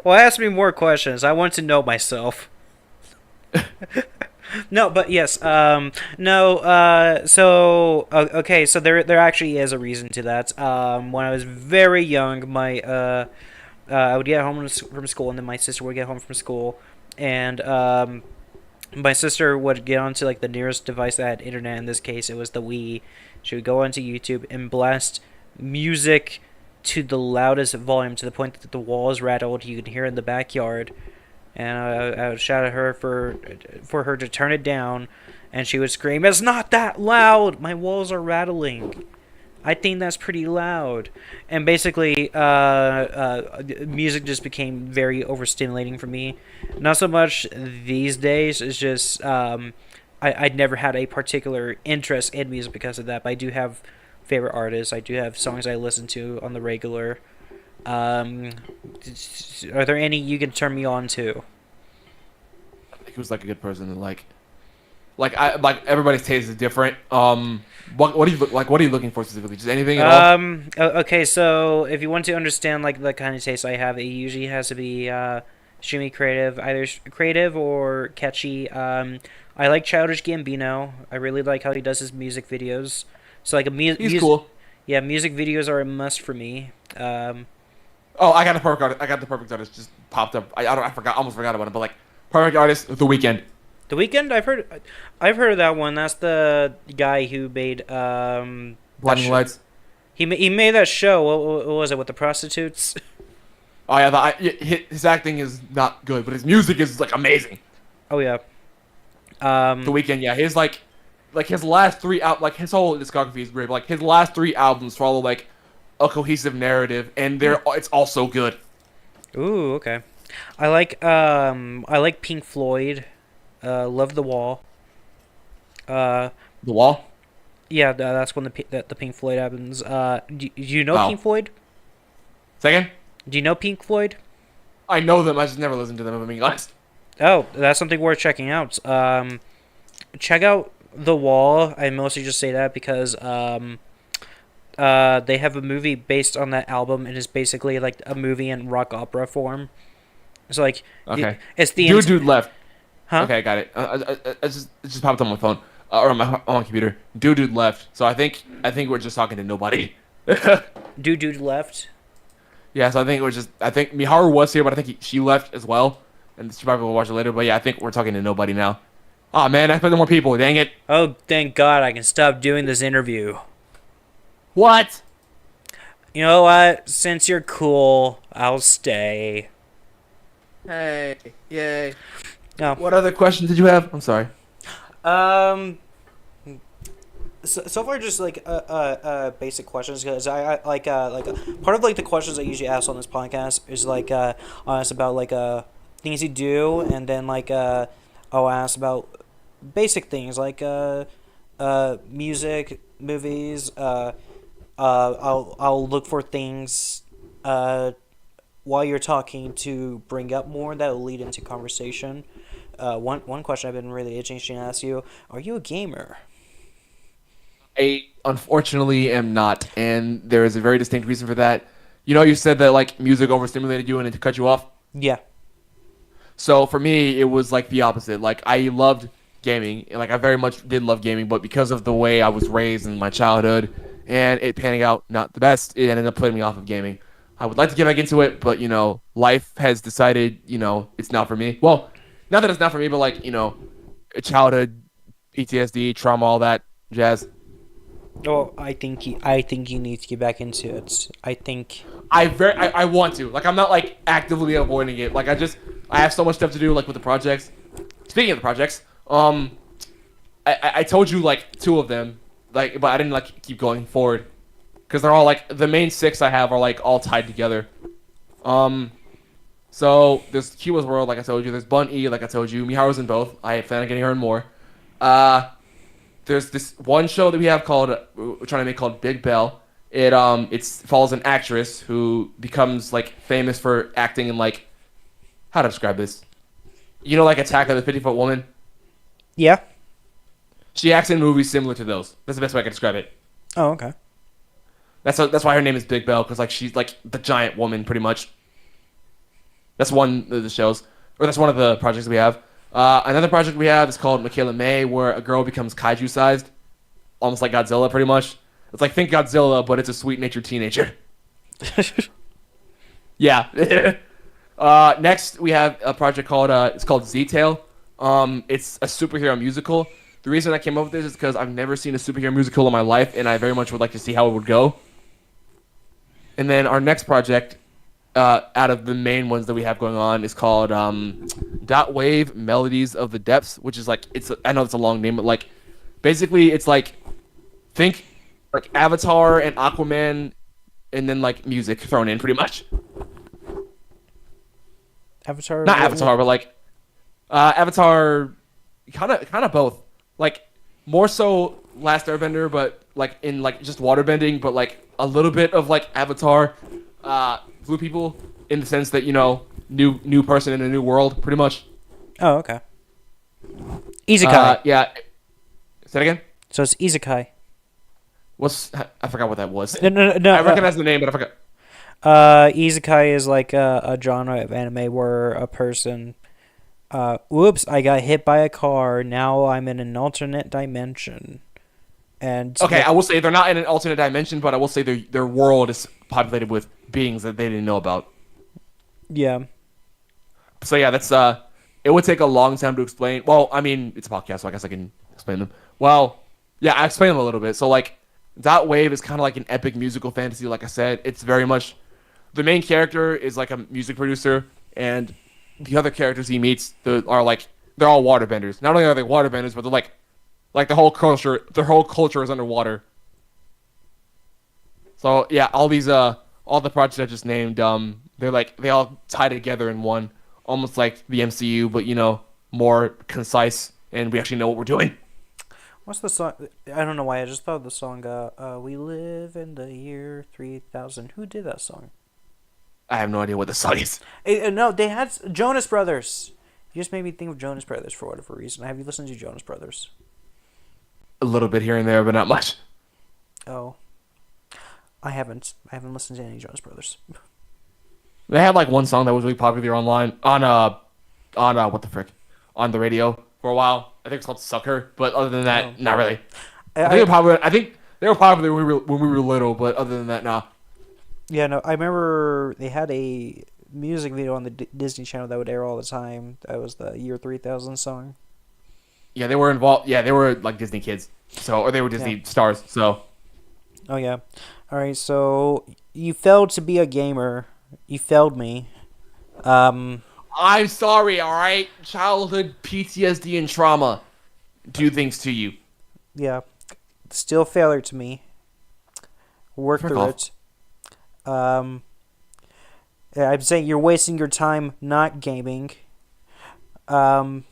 Well, ask me more questions. I want to know myself. No, but yes. No. Okay. So there actually is a reason to that. When I was very young, I would get home from school, and then my sister would get home from school, and my sister would get onto like the nearest device that had internet. In this case, it was the Wii. She would go onto YouTube and blast music to the loudest volume, to the point that the walls rattled. You could hear in the backyard, and I would shout at her for her to turn it down, and she would scream, "It's not that loud! My walls are rattling. I think that's pretty loud." And basically, music just became very overstimulating for me. Not so much these days. It's just I'd never had a particular interest in music because of that. But I do have favorite artists. I do have songs I listen to on the regular. Are there any you can turn me on to? I think he was like a good person to like everybody's taste is different. What do you look like? What are you looking for specifically? Just anything at all? Okay, so if you want to understand like the kind of taste I have, it usually has to be extremely creative, either creative or catchy. I like Childish Gambino. I really like how he does his music videos. So like He's cool. yeah, music videos are a must for me. Oh, I got the perfect artist. I got the perfect artist. Just popped up. I forgot. Almost forgot about it. But like perfect artist, The Weeknd. The Weeknd, I've heard of that one. That's the guy who made Blinding Lights. He made that show. What was it with the prostitutes? Oh yeah, his acting is not good, but his music is like amazing. Oh yeah. The Weeknd, yeah, his last three out, like his whole discography is great. But, like his last three albums follow like a cohesive narrative, and it's also good. Ooh, okay. I like Pink Floyd. Love The Wall. The Wall. Yeah, that's when the Pink Floyd albums. Do you know Oh. Pink Floyd? Second, Do you know Pink Floyd? I know them. I just never listened to them. If I'm being honest. Oh, that's something worth checking out. Check out The Wall. I mostly just say that because they have a movie based on that album, and it's basically like a movie in rock opera form. So like, Okay. it's the Dude left. huh? Okay, got it. It just popped on my phone or on my computer. Dude left. So I think we're just talking to nobody. Dude left. Yeah, so I think Miharu was here, but I think she left as well, and she probably will watch it later. But yeah, I think we're talking to nobody now. Oh man, I expected more people. Dang it. Oh, thank God I can stop doing this interview. What? You know what? Since you're cool, I'll stay. Hey, yay. No. What other questions did you have? I'm sorry. So far, just like basic questions, because I like part of like the questions I usually ask on this podcast is like ask about like things you do, and then like I'll ask about basic things like music, movies. I'll look for things while you're talking to bring up more that will lead into conversation. One question I've been really itching to ask you: are you a gamer? I unfortunately am not, and there is a very distinct reason for that. You know, you said that like music overstimulated you and it cut you off. Yeah. So for me, it was like the opposite. Like I loved gaming, and like I very much did love gaming, but because of the way I was raised in my childhood and it panning out not the best, it ended up putting me off of gaming. I would like to get back into it, but you know, life has decided, you know, it's not for me. Well, not that it's not for me, but like, you know, childhood PTSD, trauma, all that jazz. Oh, I think you need to get back into it. I think I want to. Like I'm not like actively avoiding it. Like I have so much stuff to do like with the projects. Speaking of the projects, I told you like two of them, like, but I didn't like keep going forward because they're all like the main six I have are like all tied together. So there's Cuba's World, like I told you. There's Bun E, like I told you. Miharu's in both. I plan on getting her in more. There's this one show that we have called we're trying to make called Big Bell. It follows an actress who becomes like famous for acting in like how to describe this. You know, like Attack of the 50-Foot Woman. yeah. She acts in movies similar to those. That's the best way I can describe it. Oh, okay. That's why her name is Big Bell, because like she's like the giant woman pretty much. That's one of the shows, or that's one of the projects we have. Another project we have is called Michaela May, where a girl becomes kaiju sized, almost like Godzilla, pretty much. It's like think Godzilla, but it's a sweet-natured teenager. Yeah. Next we have a project called it's called Z-Tale. It's a superhero musical. The reason I came up with this is because I've never seen a superhero musical in my life, and I very much would like to see how it would go. And then our next project, out of the main ones that we have going on, is called Dot Wave Melodies of the Depths, which is like I know it's a long name, but like basically it's like think like Avatar and Aquaman, and then like music thrown in pretty much. Avatar. Not Avatar, but like Avatar, kind of both. Like more so Last Airbender, but like in like just waterbending, but like a little bit of like Avatar, Blue People, in the sense that, you know, new person in a new world, pretty much. Oh, okay. Isekai. Yeah, Say it again. So it's isekai. I forgot what that was. No. I recognize the name, but I forgot. Isekai is like a genre of anime where a person, whoops, I got hit by a car. Now I'm in an alternate dimension. And Okay, I will say they're not in an alternate dimension, but I will say their world is populated with beings that they didn't know about. yeah, So yeah, that's it would take a long time to explain. Well, I mean, it's a podcast, so I guess I can explain them. Well, yeah, I explained them a little bit. So like, Dot Wave is kind of like an epic musical fantasy. Like I said, it's very much the main character is like a music producer, and the other characters he meets are like they're all waterbenders. Not only are they waterbenders, but they're like the whole culture. Their whole culture is underwater. So yeah, all the projects I just named, they're like they all tie together in one, almost like the MCU, but more concise, and we actually know what we're doing. what's the song? I don't know why I just thought of the song. We live in the year 3000. Who did that song? I have no idea what the song is. No, they had Jonas Brothers. You just made me think of Jonas Brothers for whatever reason. Have you listened to Jonas Brothers? A little bit here and there, but not much. Oh, I haven't. I haven't listened to any Jonas Brothers. They had like one song that was really popular online on what the frick, on the radio for a while. I think it's called "Sucker," but other than that, not really. I think they were popular when we were little, but other than that, nah. Yeah, no, I remember they had a music video on the Disney Channel that would air all the time. That was the Year 3000 song. Yeah, they were involved. Yeah, they were like Disney kids, or they were Disney stars. So. Oh yeah, all right. So you failed to be a gamer. You failed me. I'm sorry. All right, childhood PTSD and trauma do things to you. Yeah, still failure to me. Work through it. I'm saying you're wasting your time not gaming. Okay,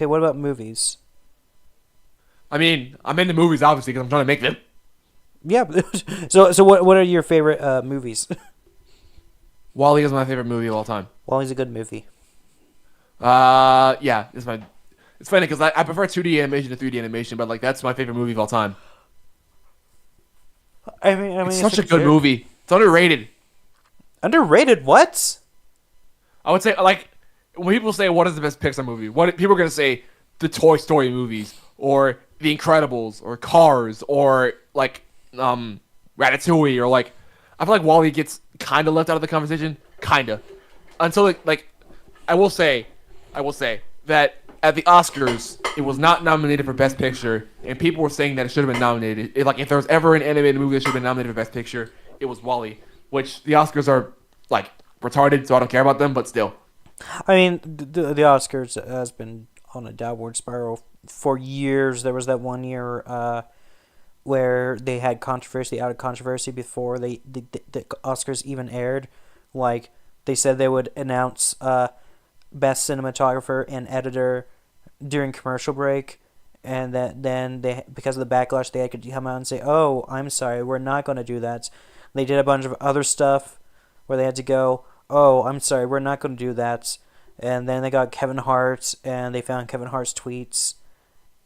what about movies? I mean, I'm into movies obviously because I'm trying to make them. Yeah, so what are your favorite movies? WALL-E is my favorite movie of all time. WALL-E's a good movie. Yeah, it's funny because I prefer 2D animation to 3D animation, but like that's my favorite movie of all time. I mean, it's such a good movie. It's underrated. Underrated? What? I would say like when people say what is the best Pixar movie, what people are gonna say the Toy Story movies or The Incredibles or Cars or like Ratatouille or like I feel like WALL-E gets kind of left out of the conversation, kind of until like I will say that at the Oscars it was not nominated for Best Picture, and people were saying that it should have been nominated. If there was ever an animated movie that should have been nominated for Best Picture, it was WALL-E, which the Oscars are like retarded, so I don't care about them, but still. I mean, the Oscars has been on a downward spiral for years. There was that one year where they had controversy out of controversy before the Oscars even aired. Like, they said they would announce best cinematographer and editor during commercial break, and then they, because of the backlash, they could come out and say, "Oh, I'm sorry, we're not going to do that." They did a bunch of other stuff where they had to go, "Oh, I'm sorry, we're not going to do that." And then they got Kevin Hart, and they found Kevin Hart's tweets,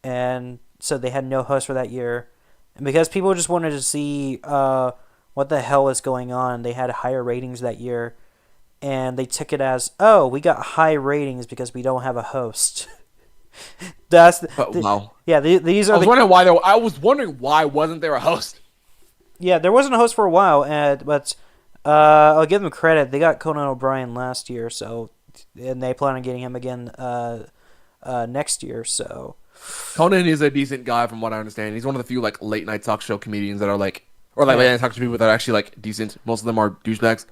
and so they had no host for that year. And because people just wanted to see what the hell was going on, they had higher ratings that year, and they took it as, "Oh, we got high ratings because we don't have a host." Wow. Yeah, these are. I was wondering why wasn't there a host? Yeah, there wasn't a host for a while, but I'll give them credit. They got Conan O'Brien last year, and they plan on getting him again next year. So Conan is a decent guy, from what I understand. He's one of the few like late night talk show comedians that are like, or like late night talk show people that are actually like decent. Most of them are douchebags.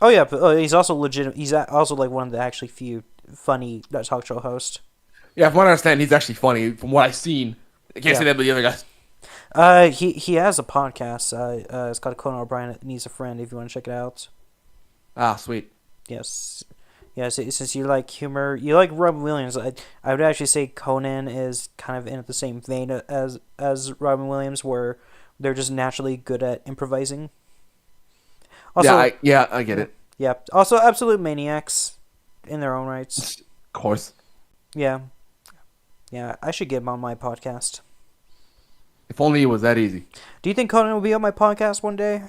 Oh yeah, but he's also legitimate. He's also like one of the actually few funny talk show hosts. Yeah, from what I understand, he's actually funny. From what I've seen, I can't say that about the other guys. He has a podcast. It's called Conan O'Brien Needs a Friend. If you want to check it out. Ah, sweet. Yes. Since you like humor, you like Robin Williams. I would actually say Conan is kind of in the same vein as Robin Williams, where they're just naturally good at improvising. Also, I get it. Yeah. Also, absolute maniacs in their own rights. Of course. Yeah. Yeah, I should get him on my podcast. If only it was that easy. Do you think Conan will be on my podcast one day?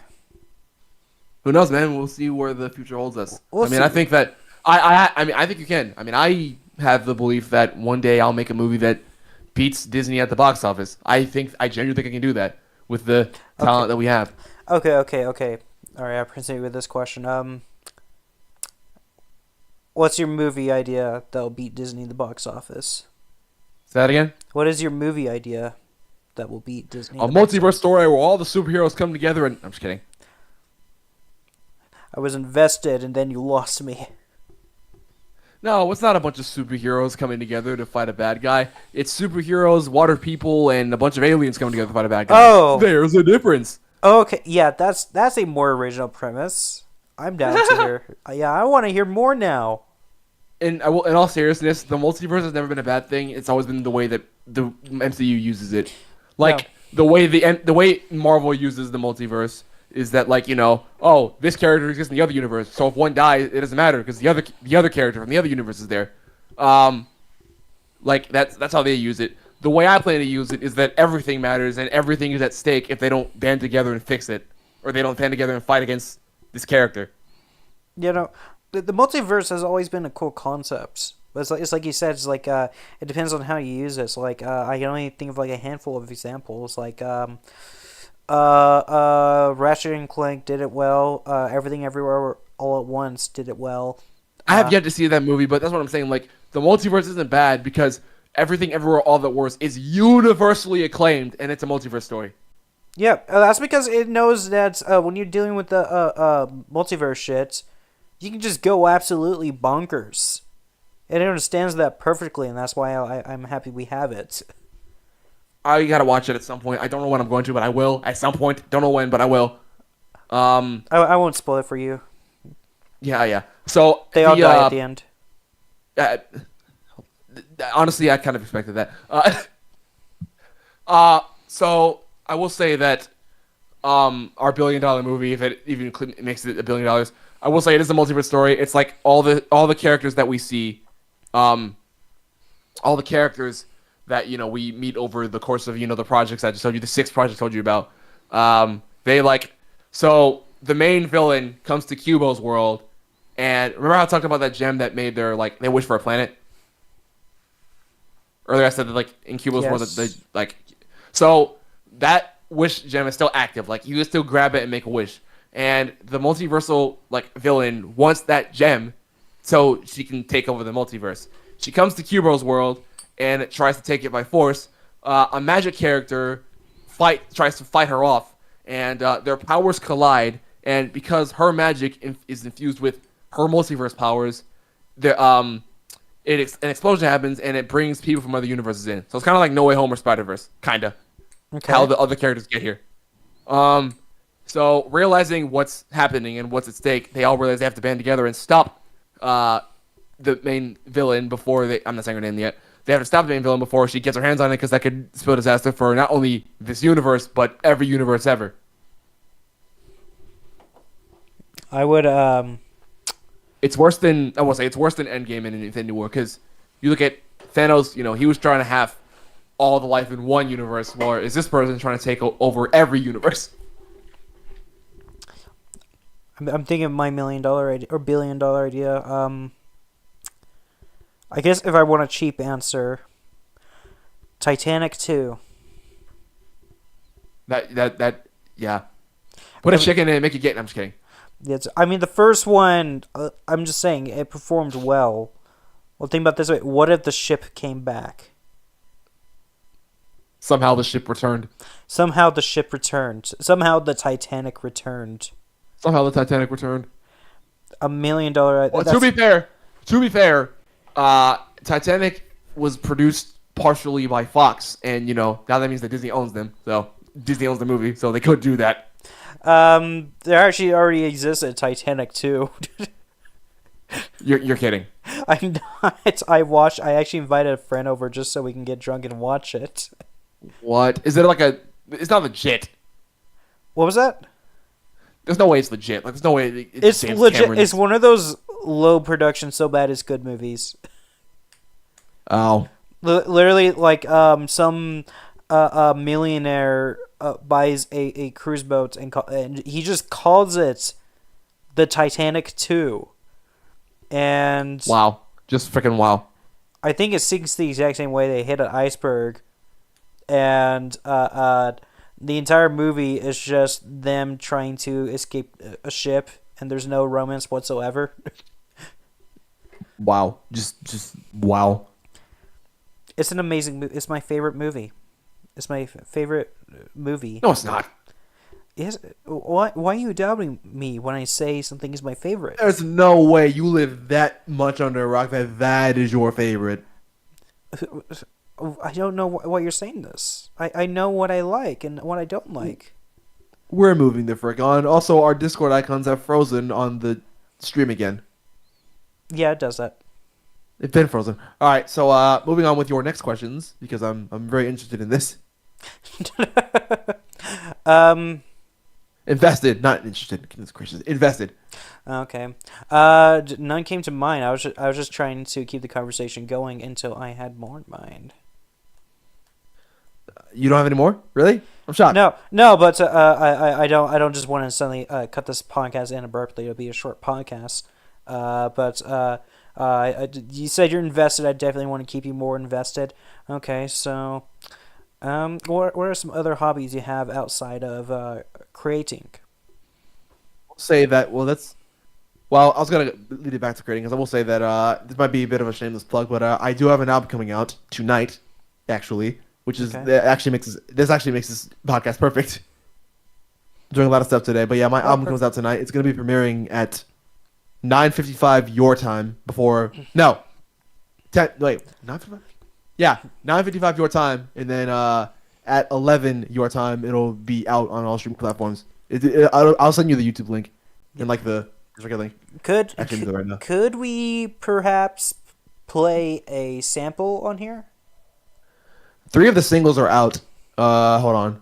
Who knows, man? We'll see where the future holds us. We'll see. I think that I think you can. I have the belief that one day I'll make a movie that beats Disney at the box office. I genuinely think I can do that with the talent that we have. Okay. All right, I'll proceed with this question. What's your movie idea that'll beat Disney at the box office? Say that again? What is your movie idea that will beat Disney? A multiverse story where all the superheroes come together and... I'm just kidding. I was invested and then you lost me. No, it's not a bunch of superheroes coming together to fight a bad guy. It's superheroes, water people, and a bunch of aliens coming together to fight a bad guy. Oh! There's a difference. Okay, yeah, that's a more original premise. I'm down to hear. Yeah, I want to hear more now. In all seriousness, the multiverse has never been a bad thing. It's always been the way that the MCU uses it. Like, the way Marvel uses the multiverse is that, like, this character exists in the other universe, so if one dies, it doesn't matter because the other character from the other universe is there. Like, that's how they use it. The way I plan to use it is that everything matters and everything is at stake if they don't band together and fix it, or they don't band together and fight against this character. The multiverse has always been a cool concept. But it's like you said, it's like it depends on how you use it. So like I can only think of like a handful of examples. Like Ratchet and Clank did it well. Everything Everywhere All at Once did it well. I have yet to see that movie, but that's what I'm saying. Like, the multiverse isn't bad because Everything Everywhere All at Once is universally acclaimed, and it's a multiverse story. Yeah, that's because it knows that when you're dealing with the multiverse shit, you can just go absolutely bonkers. It understands that perfectly, and that's why I'm happy we have it. I gotta watch it at some point. I don't know when I'm going to, but I will at some point. Don't know when, but I will. I won't spoil it for you. Yeah. So they all die at the end. Honestly, I kind of expected that. So I will say that our $1 billion movie, if it even makes it $1 billion, I will say it is a multiverse story. It's like all the characters that we see, all the characters that we meet over the course of the projects I just told you, the 6 projects I told you about. So the main villain comes to Cubo's world, and remember how I talked about that gem that made they wish for a planet? Earlier I said that in Cubo's world that so that wish gem is still active. Like, you can still grab it and make a wish. And the multiversal villain wants that gem so she can take over the multiverse. She comes to Cubo's world and tries to take it by force. A magic character tries to fight her off, and their powers collide. And because her magic is infused with her multiverse powers, an explosion happens and it brings people from other universes in. So it's kind of like No Way Home or Spider-Verse, kinda. Okay. How the other characters get here. So realizing what's happening and what's at stake, they all realize they have to band together and stop the main villain before I'm not saying her name yet. They have to stop the main villain before she gets her hands on it, because that could spell disaster for not only this universe, but every universe ever. I would, It's worse than Endgame in Infinity War, because you look at Thanos, he was trying to have all the life in one universe, or is this person trying to take over every universe? I'm thinking of my $1 million idea, or $1 billion idea. I guess if I want a cheap answer, Titanic 2. Yeah. Put a chicken in and make it get. I'm just kidding. The first one, I'm just saying, it performed well. Well, think about it this way. What if the ship came back? Somehow the ship returned. Somehow the Titanic returned. $1 million. Well, to be fair, Titanic was produced partially by Fox, and now that means that Disney owns them. So Disney owns the movie, so they could do that. There actually already exists a Titanic 2. You're kidding. I'm not. I actually invited a friend over just so we can get drunk and watch it. What? Is it it's not legit. What was that? There's no way it's legit. There's no way it's legit. Cameron's... It's one of those low production, so bad it's good movies. Oh. Literally, like some millionaire buys a cruise boat and he just calls it the Titanic 2. And Wow, just freaking wow. I think it sinks the exact same way they hit an iceberg. And the entire movie is just them trying to escape a ship, and there's no romance whatsoever. Wow, just wow. It's an amazing movie. It's my favorite movie. It's my favorite movie. No, it's not. Yes. Why are you doubting me when I say something is my favorite? There's no way you live that much under a rock that is your favorite. I don't know why you're saying this. I know what I like and what I don't like. We're moving the frick on. Also, our Discord icons have frozen on the stream again. Yeah, it does that. It's been frozen. All right, so moving on with your next questions because I'm very interested in this. Invested, not interested. Goodness gracious, invested. Okay. None came to mind. I was just trying to keep the conversation going until I had more in mind. You don't have any more, really? I'm shocked. No, but I don't just want to suddenly cut this podcast in abruptly. It'll be a short podcast. But you said you're invested. I definitely want to keep you more invested. Okay, so what are some other hobbies you have outside of creating? Say that. Well, I was gonna lead it back to creating because I will say that this might be a bit of a shameless plug, but I do have an album coming out tonight, actually, which is Okay. that actually makes this podcast perfect. I'm doing a lot of stuff today, but yeah, my album comes out tonight. It's gonna be premiering at 9:55 your time. Before no, 9:55. Yeah, 9:55 your time, and then at 11 your time, it'll be out on all streaming platforms. I'll send you the YouTube link and like the regular link. Could Actually, do it right now. could we perhaps play a sample on here? 3 of the singles are out. Hold on.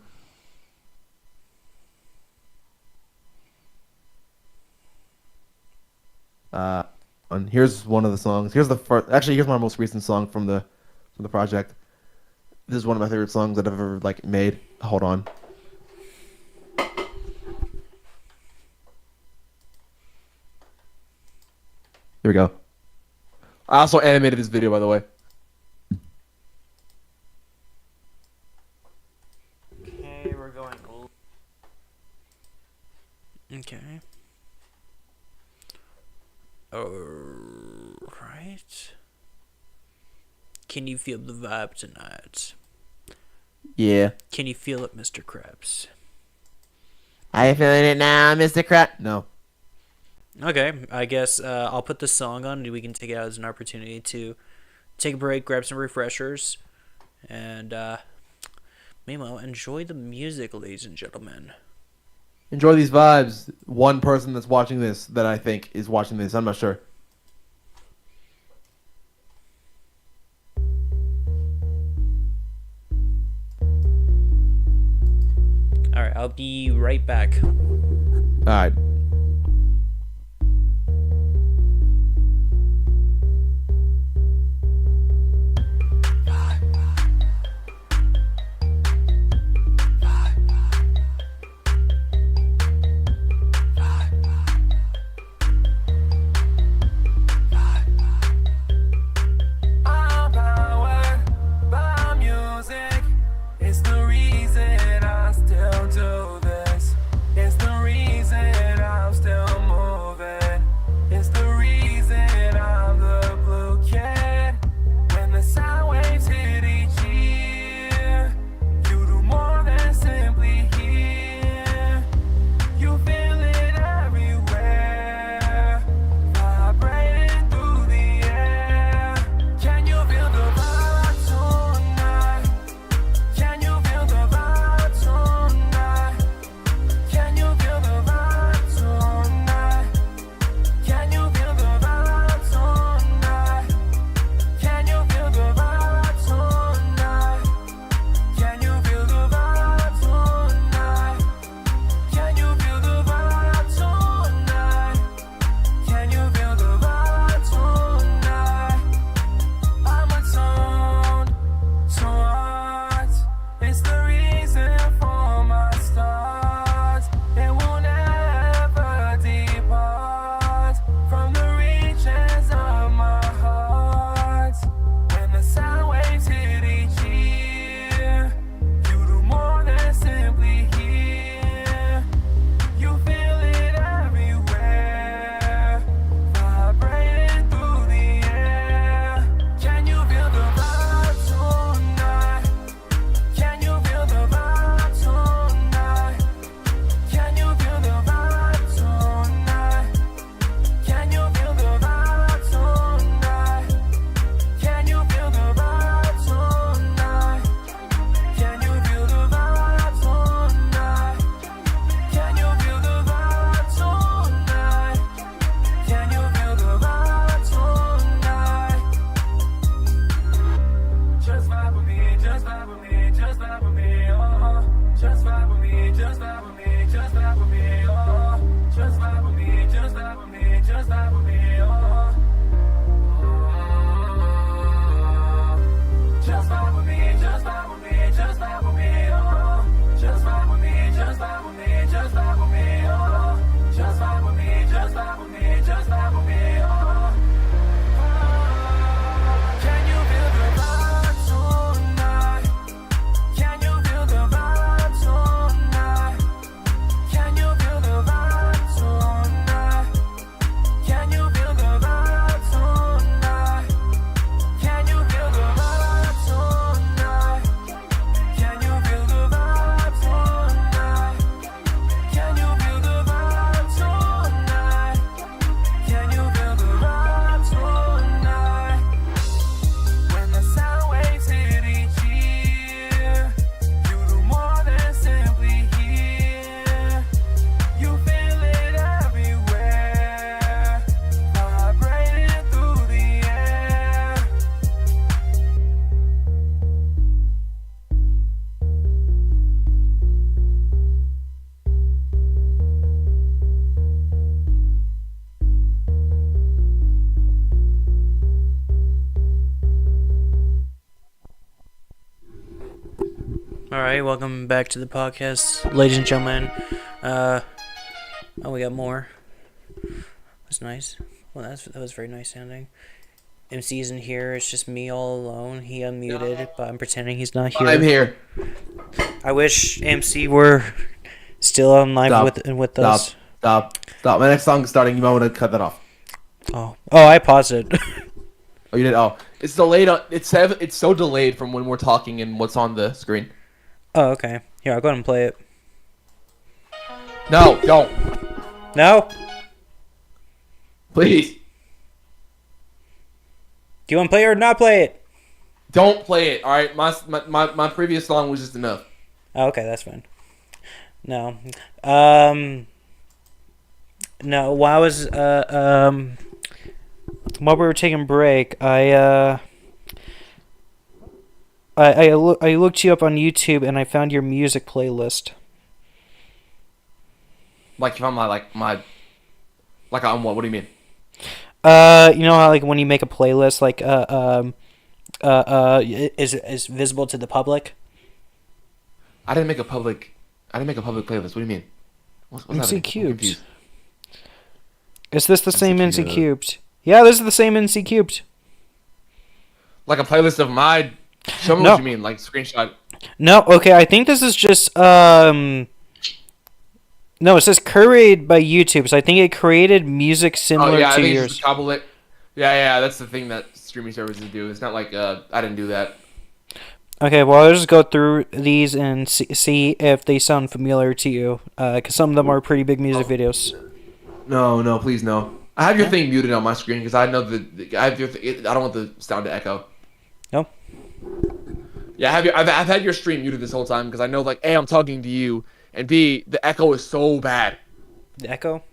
And here's one of the songs. Here's the first. Actually, here's my most recent song from the project. This is one of my favorite songs that I've ever made. Hold on. Here we go. I also animated this video, by the way. Okay, we're going. Okay. Alright. Can you feel the vibe tonight? Yeah. Can you feel it, Mr. Krabs? Are you feeling it now, Mr. Crap? No. Okay, I guess I'll put the song on and we can take it out as an opportunity to take a break, grab some refreshers, and meanwhile, enjoy the music, ladies and gentlemen. Enjoy these vibes. One person that's watching this that I think is watching this. I'm not sure. Alright, I'll be right back. All right. I'm powered by music. It's the reason I still do this. It's the reason Alright, welcome back to the podcast, ladies and gentlemen. We got more. That's nice. Well, that was very nice sounding. MC isn't here, it's just me all alone. He unmuted, but I'm pretending he's not here. I'm here. I wish MC were still on live with us. Stop. My next song is starting. You might want to cut that off. Oh, I paused it. Oh, you did? Oh. It's delayed. It's so delayed from when we're talking and what's on the screen. Oh, okay. Here, I'll go ahead and play it. No, don't. No? Please. Do you want to play it or not play it? Don't play it, alright? My previous song was just enough. Oh, okay, that's fine. No. No, while we were taking break, I looked you up on YouTube and I found your music playlist. Like if I'm like on what? What do you mean? You know how like when you make a playlist, like is visible to the public? I didn't make a public playlist. What do you mean? What's NC happening? Cubed. Is this the same NC Cubed? Yeah, this is the same NC Cubed. Like a playlist of my. Show me No. what you mean. Like screenshot. No, okay, I think this is just no, it says curated by YouTube, so I think it created music similar Oh yeah, I to think yours. it's just cobble it. Yeah, that's the thing that streaming services do. It's not like I didn't do that. Okay, well, I'll just go through these and see if they sound familiar to you, because some of them are pretty big music videos. No, please no. I have your thing muted on my screen because I know I don't want the sound to echo. No? Yeah, I've had your stream muted this whole time because I know like A, I'm talking to you, and B, the echo is so bad. The echo?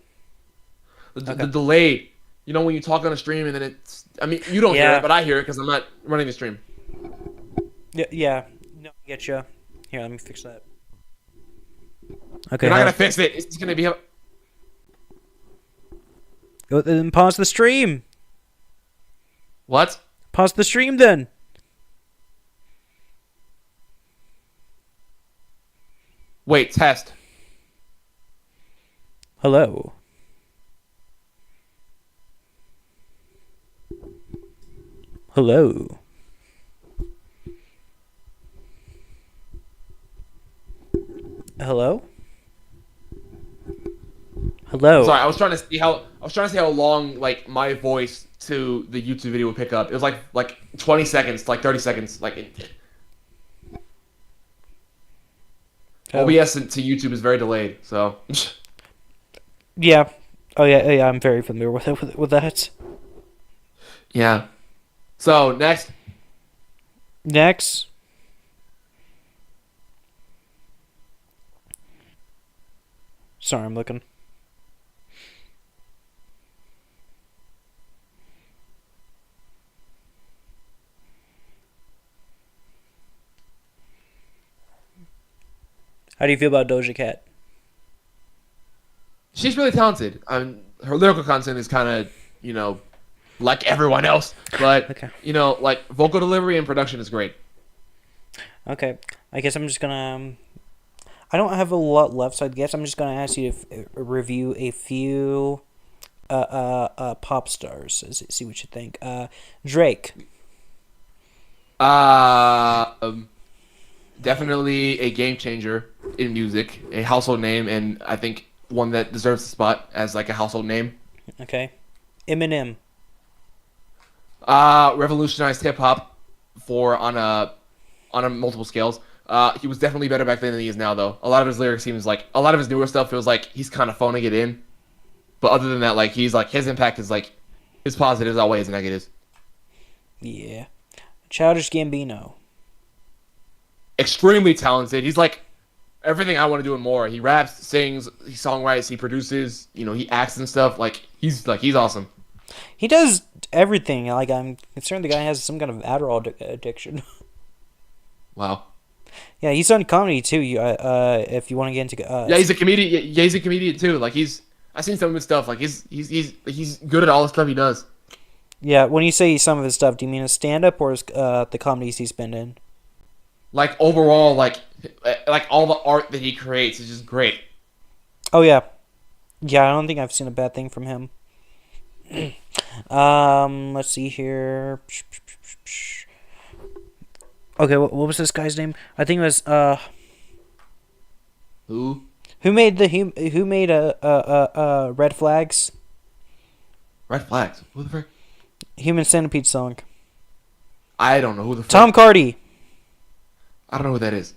The delay. You know when you talk on a stream and then it's. I mean, you don't hear Yeah. it, but I hear it because I'm not running the stream. Yeah. No, I get you. Here, let me fix that. Okay. You're not gonna fix it. It's gonna be. Then pause the stream. What? Pause the stream then. Wait, test. Hello. Hello. Hello? Hello. Sorry, I was trying to see how long like my voice to the YouTube video would pick up. It was like 20 seconds, like 30 seconds, Oh. OBS to YouTube is very delayed, so. Yeah. Oh yeah, I'm very familiar with that. Yeah. So next. Next. Sorry, I'm looking. How do you feel about Doja Cat? She's really talented. Her lyrical content is kind of, like everyone else, but Okay. like vocal delivery and production is great. Okay, I guess I'm just gonna. I don't have a lot left, so I guess I'm just gonna ask you to review a few pop stars. See what you think. Drake. Definitely a game changer in music, a household name, and I think one that deserves a spot as like a household name. Okay. Eminem. Revolutionized hip hop on a multiple scales. He was definitely better back then than he is now, though. A lot of his lyrics seems like a lot of his newer stuff feels like he's kind of phoning it in. But other than that, like he's like his impact is like his positives outweigh his negatives. Yeah. Childish Gambino. Extremely talented. He's like everything I want to do and more. He raps, sings, he songwrites, he produces. He acts and stuff. He's awesome. He does everything. Like, I'm concerned the guy has some kind of Adderall addiction. Wow. Yeah, he's done comedy too. If you want to get into Yeah, he's a comedian. Yeah, he's a comedian too. Like I've seen some of his stuff. Like he's good at all the stuff he does. Yeah, when you say some of his stuff, do you mean his stand-up or his, the comedies he's been in? like overall, like all the art that he creates is just great. Oh yeah, yeah. I don't think I've seen a bad thing from him. Let's see here. Okay, what was this guy's name? I think it was Who? who made Red Flags? Red Flags. Who the frick? Human Centipede song. I don't know who the frick. Tom Cardy. I don't know who that is.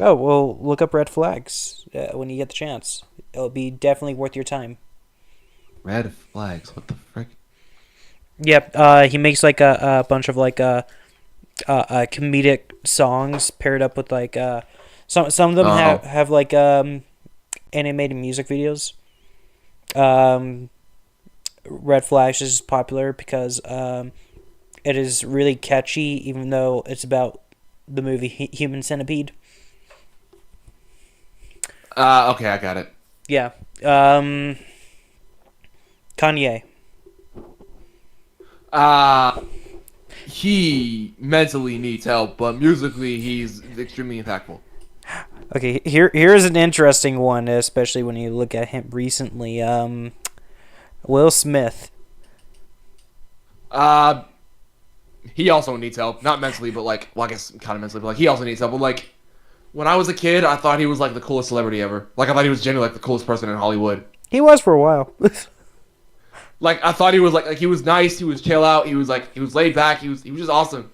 Oh well, look up Red Flags when you get the chance. It'll be definitely worth your time. Red Flags. What the frick? Yep. He makes like a bunch of like comedic songs paired up with like some of them have like animated music videos. Red Flags is popular because it is really catchy, even though it's about the movie Human Centipede. Okay, I got it. Yeah. Kanye. He mentally needs help, but musically he's extremely impactful. Okay, here's an interesting one, especially when you look at him recently. Will Smith. He also needs help, not mentally, but like, well, I guess kind of mentally, but like he also needs help. But like, when I was a kid, I thought he was like the coolest celebrity ever. Like, I thought he was genuinely like the coolest person in Hollywood. He was for a while. Like, I thought he was like he was nice, he was chill out, he was laid back, he was just awesome.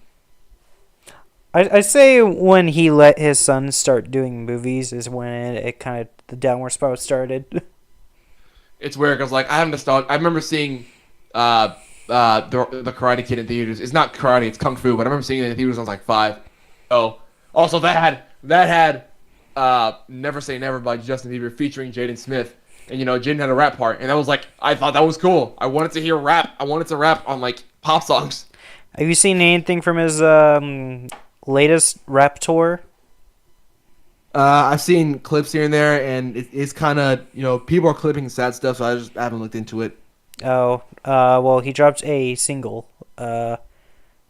I say when he let his son start doing movies is when it kind of the downward spiral started. It's weird because like I remember seeing the Karate Kid in theaters. It's not karate, it's kung fu, but I remember seeing it in theaters when I was like 5. Oh, also that had Never Say Never by Justin Bieber featuring Jaden Smith. And, you know, Jaden had a rap part. And that was like, I thought that was cool. I wanted to hear rap. I wanted to rap on, like, pop songs. Have you seen anything from his latest rap tour? I've seen clips here and there, and it's kind of, you know, people are clipping sad stuff, so I haven't looked into it. Oh, well, he dropped a single.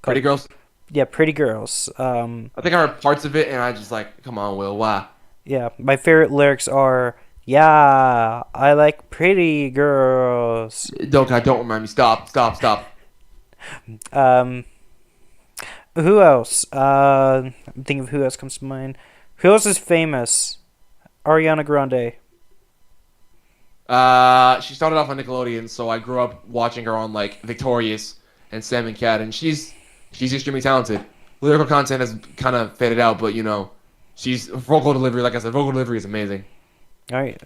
Pretty Girls? Yeah, Pretty Girls. I think I heard parts of it, and I just like, come on, Will, why? Yeah, my favorite lyrics are, yeah, I like pretty girls. Don't remind me. Stop. Who else? I'm thinking of who else comes to mind. Who else is famous? Ariana Grande. She started off on Nickelodeon, so I grew up watching her on like Victorious and Sam and Cat, and she's extremely talented. Lyrical content has kind of faded out, but you know, she's vocal delivery. Like I said, vocal delivery is amazing. All right.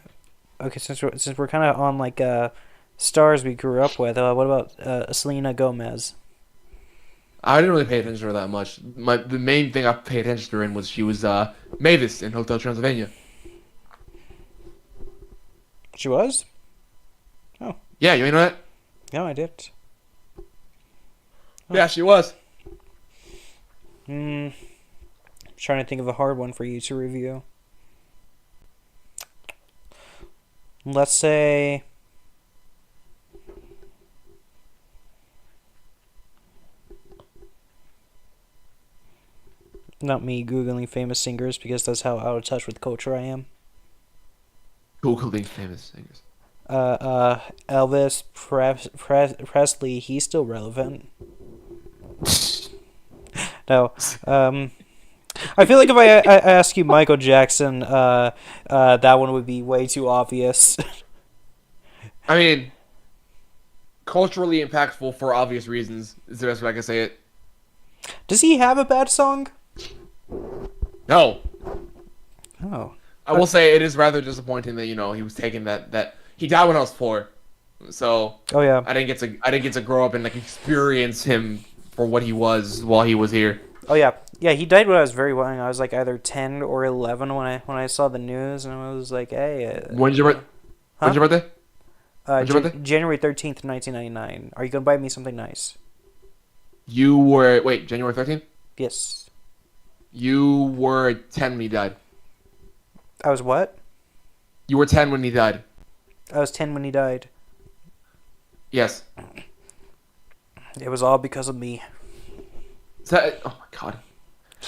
Okay, since we're kind of on like stars we grew up with, what about Selena Gomez? I didn't really pay attention to her that much. The main thing I paid attention to her in was she was Mavis in Hotel Transylvania. She was? Oh. Yeah, you ain't know that? No, I didn't. Yeah, she was. I'm trying to think of a hard one for you to review. Let's say... Not me Googling famous singers, because that's how out of touch with culture I am. Googling famous singers. Elvis Presley, he's still relevant. No. I feel like if I ask you Michael Jackson, that one would be way too obvious. I mean, culturally impactful for obvious reasons is the best way I can say it. Does he have a bad song? No. Oh. I will say it is rather disappointing that, you know, he was taking that he died when I was 4. So Oh yeah. I didn't get to grow up and like experience him for what he was while he was here. Oh yeah. Yeah, he died when I was very young. I was like either 10 or 11 when I saw the news, and I was like, hey. When's your birthday? When's your birthday? January 13th, 1999. Are you going to buy me something nice? You were January 13th? Yes. You were 10 when he died. I was what? You were 10 when he died. I was 10 when he died. Yes. It was all because of me. Oh my god.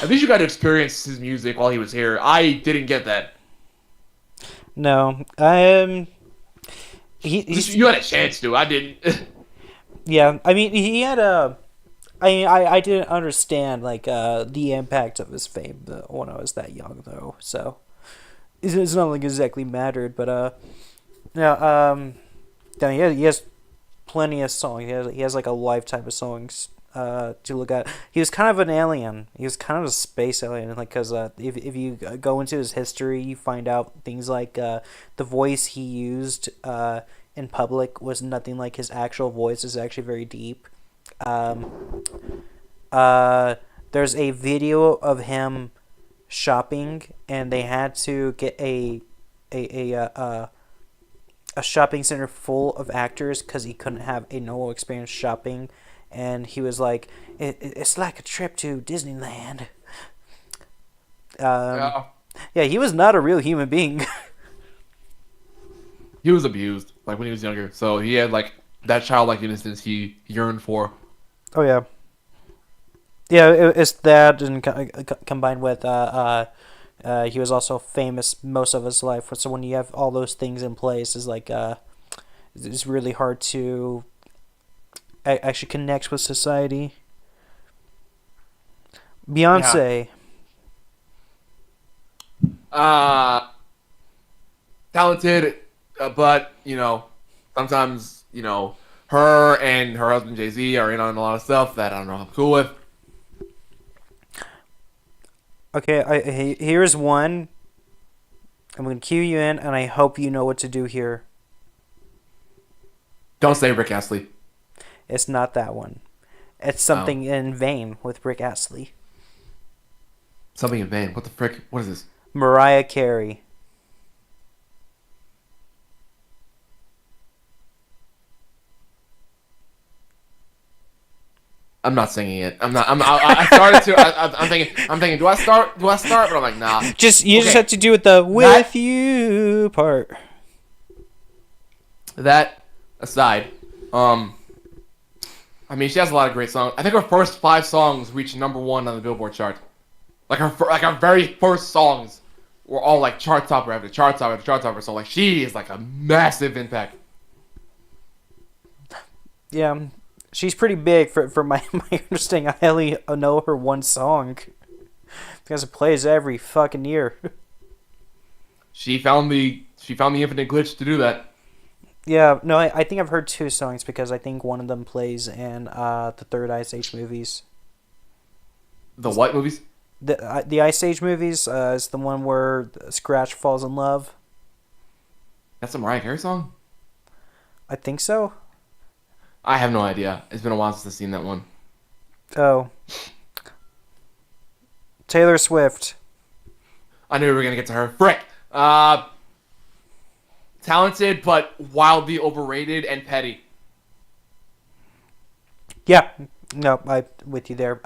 At least you got to experience his music while he was here. I didn't get that. No, You had a chance to. I didn't. yeah. I mean, he had a. I didn't understand like the impact of his fame when I was that young though. So it's not like exactly mattered, but yeah. Then he has plenty of songs. He has like a lifetime of songs to look at. He was kind of an alien. He was kind of a space alien, like because if you go into his history, you find out things like the voice he used in public was nothing like his actual voice. It's actually very deep. Um, there's a video of him shopping, and they had to get a shopping center full of actors because he couldn't have a normal experience shopping, and he was like, "It's like a trip to Disneyland." Yeah. Yeah, he was not a real human being. He was abused, like when he was younger. So he had like that childlike innocence he yearned for. Oh yeah, yeah. It's that, and combined with he was also famous most of his life. So when you have all those things in place, it's like it's really hard to actually connect with society. Beyonce. Talented, but sometimes her and her husband Jay-Z are in on a lot of stuff that I don't know if I'm cool with. Okay, here's one. I'm going to cue you in, and I hope you know what to do here. Don't say Rick Astley. It's not that one. It's something in vain with Rick Astley. Something in vain. What the frick? What is this? Mariah Carey. I'm not singing it. I'm not. I started to. I'm thinking. Do I start? But I'm like, nah. You just have to do it the "with you" part. That aside, I mean, she has a lot of great songs. I think her first 5 songs reached #1 on the Billboard chart. Like her very first songs were all like chart topper after chart topper after chart topper. So like she is like a massive impact. Yeah, she's pretty big for my understanding. I only know her one song because it plays every fucking year. She found the infinite glitch to do that. Yeah, no, I think I've heard 2 songs because I think one of them plays in the third Ice Age movies. The what movies? The Ice Age movies is the one where Scratch falls in love. That's a Mariah Carey song? I think so. I have no idea. It's been a while since I've seen that one. Oh. Taylor Swift. I knew we were gonna get to her. Frick. Talented but wildly overrated and petty. Yeah. No, I'm with you there.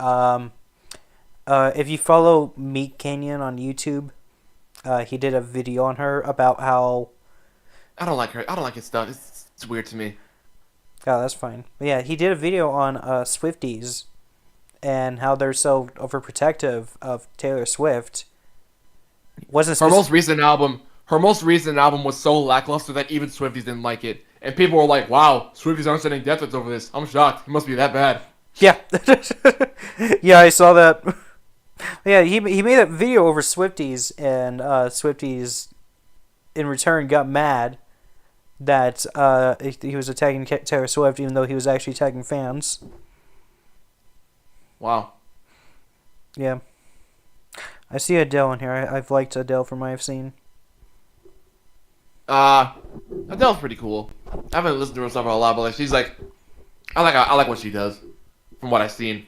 If you follow Meat Canyon on YouTube, he did a video on her about how... I don't like her. I don't like his stuff. It's weird to me. Oh, that's fine. But yeah, he did a video on Swifties and how they're so overprotective of Taylor Swift. Her most recent album was so lackluster that even Swifties didn't like it. And people were like, wow, Swifties aren't sending death threats over this. I'm shocked. It must be that bad. Yeah. Yeah, I saw that. Yeah, he made a video over Swifties, and Swifties in return got mad that he was attacking Taylor Swift, even though he was actually attacking fans. Wow. Yeah. I see Adele in here. I've liked Adele from what I've seen. Adele's pretty cool. I haven't listened to her stuff a lot, but like she's like, I like what she does, from what I've seen.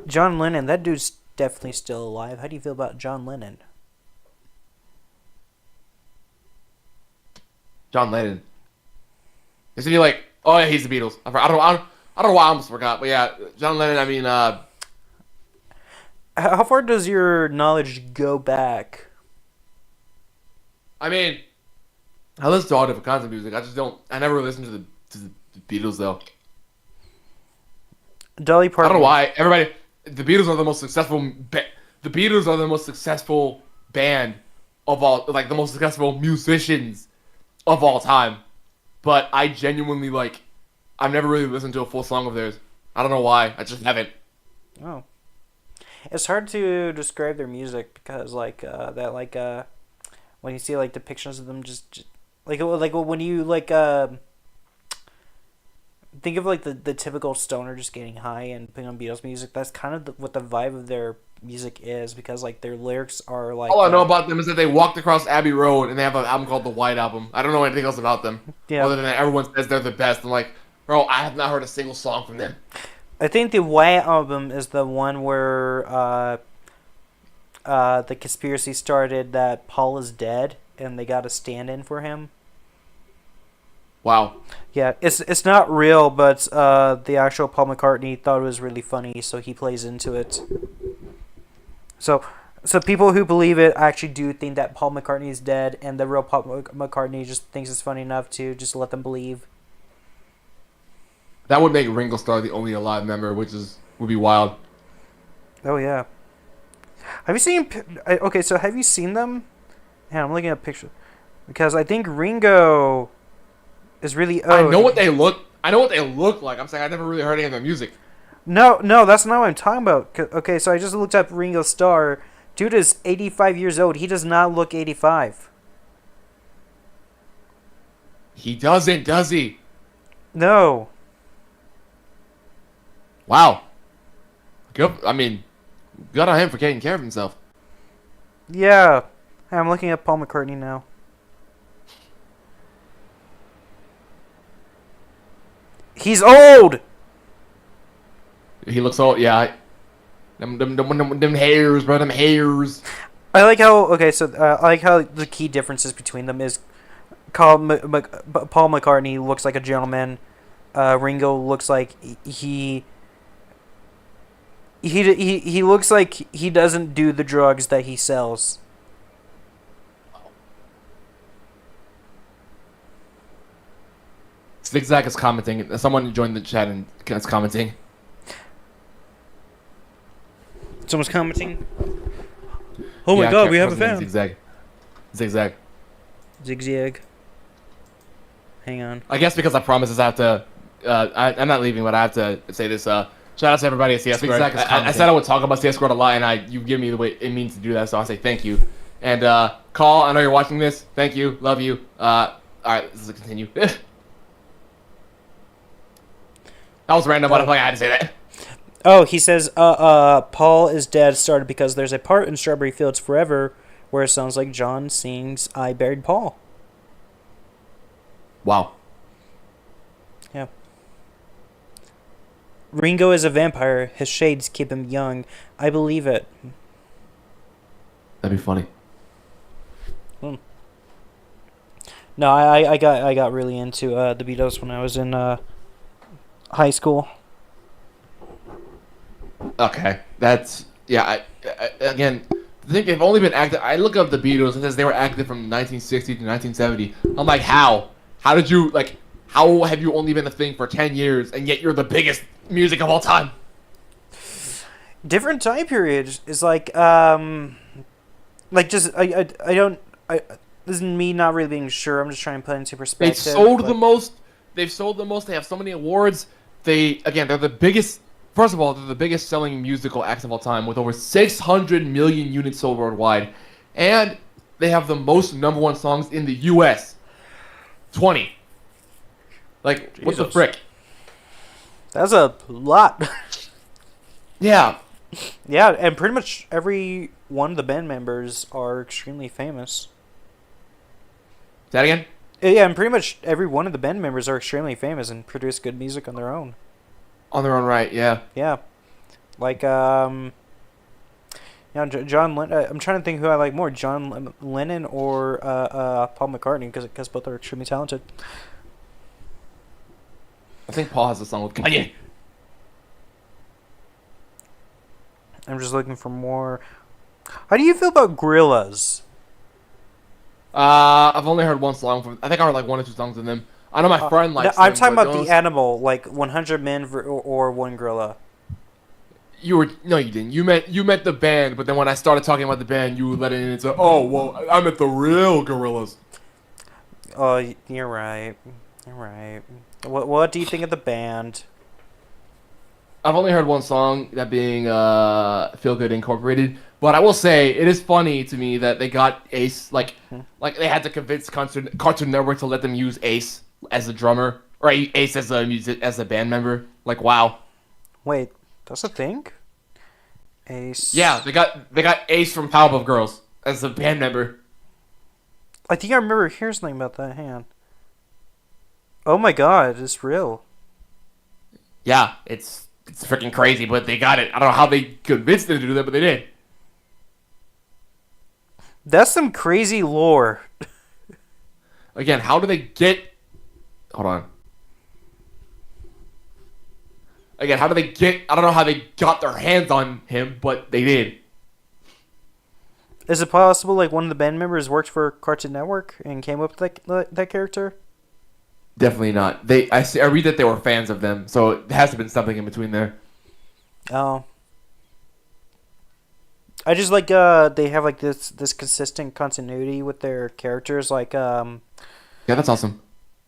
John Lennon, that dude's definitely still alive. How do you feel about John Lennon? John Lennon. Isn't he like? Oh yeah, he's the Beatles. I don't know why I almost forgot, but yeah, John Lennon. I mean, how far does your knowledge go back? I mean, I listen to all different kinds of music. I just don't. I never listened to the Beatles though. Dolly Parton. I don't know why everybody. the Beatles are the most successful. The Beatles are the most successful band of all, like the most successful musicians of all time. But I genuinely like. I've never really listened to a full song of theirs. I don't know why. I just haven't. Oh. It's hard to describe their music because when you see like depictions of them just like when you think of like the typical stoner just getting high and putting on Beatles music, that's kind of what the vibe of their music is, because like their lyrics are like all I know about them is that they walked across Abbey Road and they have an album called The White Album. I don't know anything else about them. Yeah. Other than that, everyone says they're the best. I'm like, bro, I have not heard a single song from them. I think the White Album is the one where the conspiracy started that Paul is dead and they got a stand-in for him. Wow. Yeah, it's not real, but the actual Paul McCartney thought it was really funny, so he plays into it. So people who believe it actually do think that Paul McCartney is dead, and the real Paul McCartney just thinks it's funny enough to just let them believe. That would make Ringo Starr the only alive member, which would be wild. Oh yeah. Have you seen? Okay, so have you seen them? Yeah, I'm looking at a picture because I think Ringo is really old. I know what they look. I know what they look like. I'm saying I never really heard any of their music. No, that's not what I'm talking about. Okay, so I just looked up Ringo Starr. Dude is 85 years old. He does not look 85. He doesn't, does he? No. Wow. Good. I mean, good on him for taking care of himself. Yeah. I'm looking at Paul McCartney now. He's old! He looks old. Yeah. Them hairs, bro. Them hairs. I like how the key differences between them is Paul McCartney looks like a gentleman. Ringo looks like he looks like he doesn't do the drugs that he sells. Zigzag is commenting. Someone joined the chat and is commenting. Someone's commenting. Oh my god, we have a fan. Zigzag. Zigzag. Hang on. I guess because I promised I have to. I'm not leaving, but I have to say this. Shout out to everybody at CS Squared. I said I would talk about CS Squared a lot, and you give me the way it means to do that, so I say thank you. And Call, I know you're watching this. Thank you, love you. All right, let's continue. That was random, but I had to say that. Oh, he says, Paul is dead started because there's a part in Strawberry Fields Forever where it sounds like John sings I Buried Paul. Wow. Yeah. Ringo is a vampire. His shades keep him young. I believe it. That'd be funny. No, I got really into the Beatles when I was in high school. Okay, that's yeah. Again, I think they've only been active. I look up the Beatles. It says they were active from 1960 to 1970. I'm like, how? How did you like? How have you only been a thing for 10 years and yet you're the biggest music of all time? Different time periods is like just I don't. This is me not really being sure. I'm just trying to put it into perspective. They've sold the most. They've sold the most. They have so many awards. They're the biggest. First of all, they're the biggest selling musical acts of all time with over 600 million units sold worldwide. And they have the most number one songs in the U.S. 20. Like, Jesus. What the frick? That's a lot. Yeah. Yeah, and pretty much every one of the band members are extremely famous. Say that again? Yeah, and pretty much every one of the band members are extremely famous and produce good music on their own. On their own right, yeah. Yeah. Like, John Lennon. I'm trying to think who I like more, John Lennon or Paul McCartney, because both are extremely talented. I think Paul has a song with Kanye. I'm just looking for more. How do you feel about Gorillaz? I've only heard one song from. I think I heard like one or two songs of them. I know my friend likes. I'm talking about the animal, like 100 Men or one gorilla. you didn't. You meant the band, but then when I started talking about the band, you let it in and said, "Oh, well, I meant the real Gorillaz." Oh, you're right. You're right. What do you think of the band? I've only heard one song, that being "Feel Good Incorporated," but I will say it is funny to me that they got Ace like they had to convince Cartoon Network to let them use Ace as a drummer or Ace as a band member. Like, wow. Wait, that's a thing? Ace. Yeah, they got Ace from Powerpuff Girls as a band member. I think I remember hearing something about that. Hang on. Oh my god, it's real. Yeah, it's freaking crazy, but they got it. I don't know how they convinced them to do that, but they did. That's some crazy lore. Again, how do they get? Hold on. Again, how do they get? I don't know how they got their hands on him, but they did. Is it possible like one of the band members worked for Cartoon Network and came up with that character? Definitely not. I read that they were fans of them, so it has to have been something in between there. Oh. I just like they have like this consistent continuity with their characters. Like Yeah, that's awesome.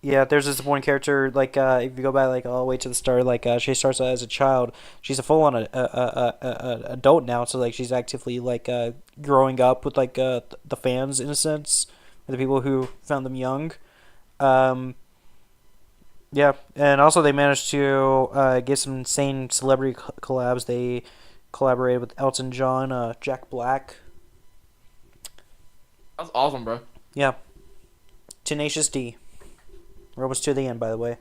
yeah, there's this one character like if you go back like all the way to the start, like she starts as a child. She's a full on adult now, so like she's actively like growing up with like the fans in a sense, the people who found them young. Yeah, and also they managed to get some insane celebrity collabs. They collaborated with Elton John, Jack Black. That's awesome, bro. Yeah. Tenacious D. We're almost to the end, by the way.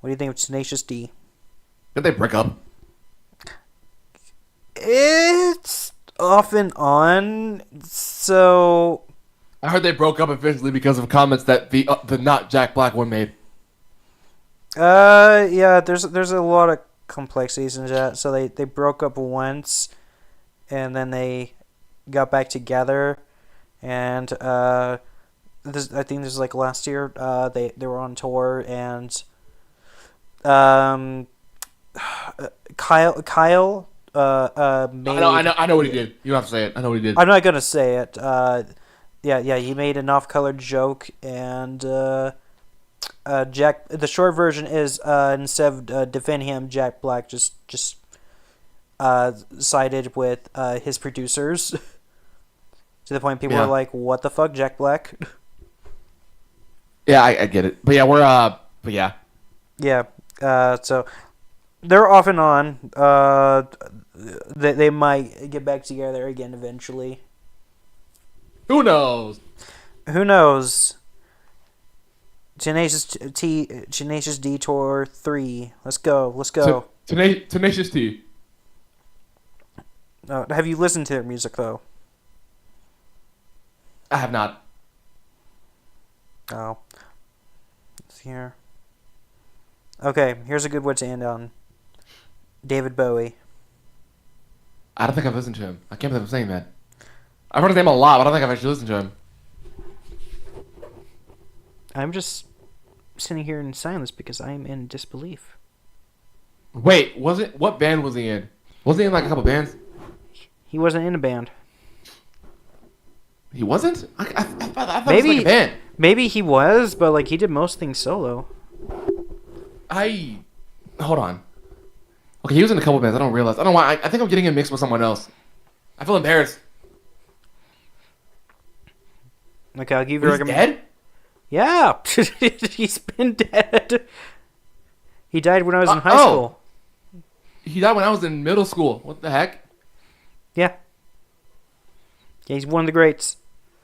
What do you think of Tenacious D? Did they break up? It's off and on, so... I heard they broke up eventually because of comments that the not Jack Black one made. Yeah, there's a lot of complexities in that. So they broke up once, and then they got back together, and I think this is like last year. They were on tour, and Kyle made. I know what he did. You don't have to say it. I know what he did. I'm not gonna say it. Yeah, he made an off-color joke, and Jack. The short version is instead of defending him, Jack Black just sided with his producers to the point people were like, "What the fuck, Jack Black?" Yeah, I get it, but yeah, but yeah. Yeah. So they're off and on. They might get back together again eventually. Who knows? Who knows? Tenacious Detour 3. Let's go. Tenacious T. Have you listened to their music though? I have not. Oh. Let's see here. Okay, here's a good one to end on. David Bowie. I don't think I've listened to him. I can't believe I'm saying that. I've heard his name a lot, but I don't think I've actually listened to him. I'm just sitting here in silence because I am in disbelief. Wait, what band was he in? Wasn't he in like a couple bands? He wasn't in a band. He wasn't? I thought Maybe, it was like a band. Maybe he was, but like he did most things solo. Hold on. Okay, he was in a couple bands. I don't realize. I don't know why. I think I'm getting him mixed with someone else. I feel embarrassed. Okay, I'll give you a He's recommendation. dead? Yeah, he's been dead. He died when I was in high school. He died when I was in middle school. What the heck? Yeah. Yeah, he's one of the greats.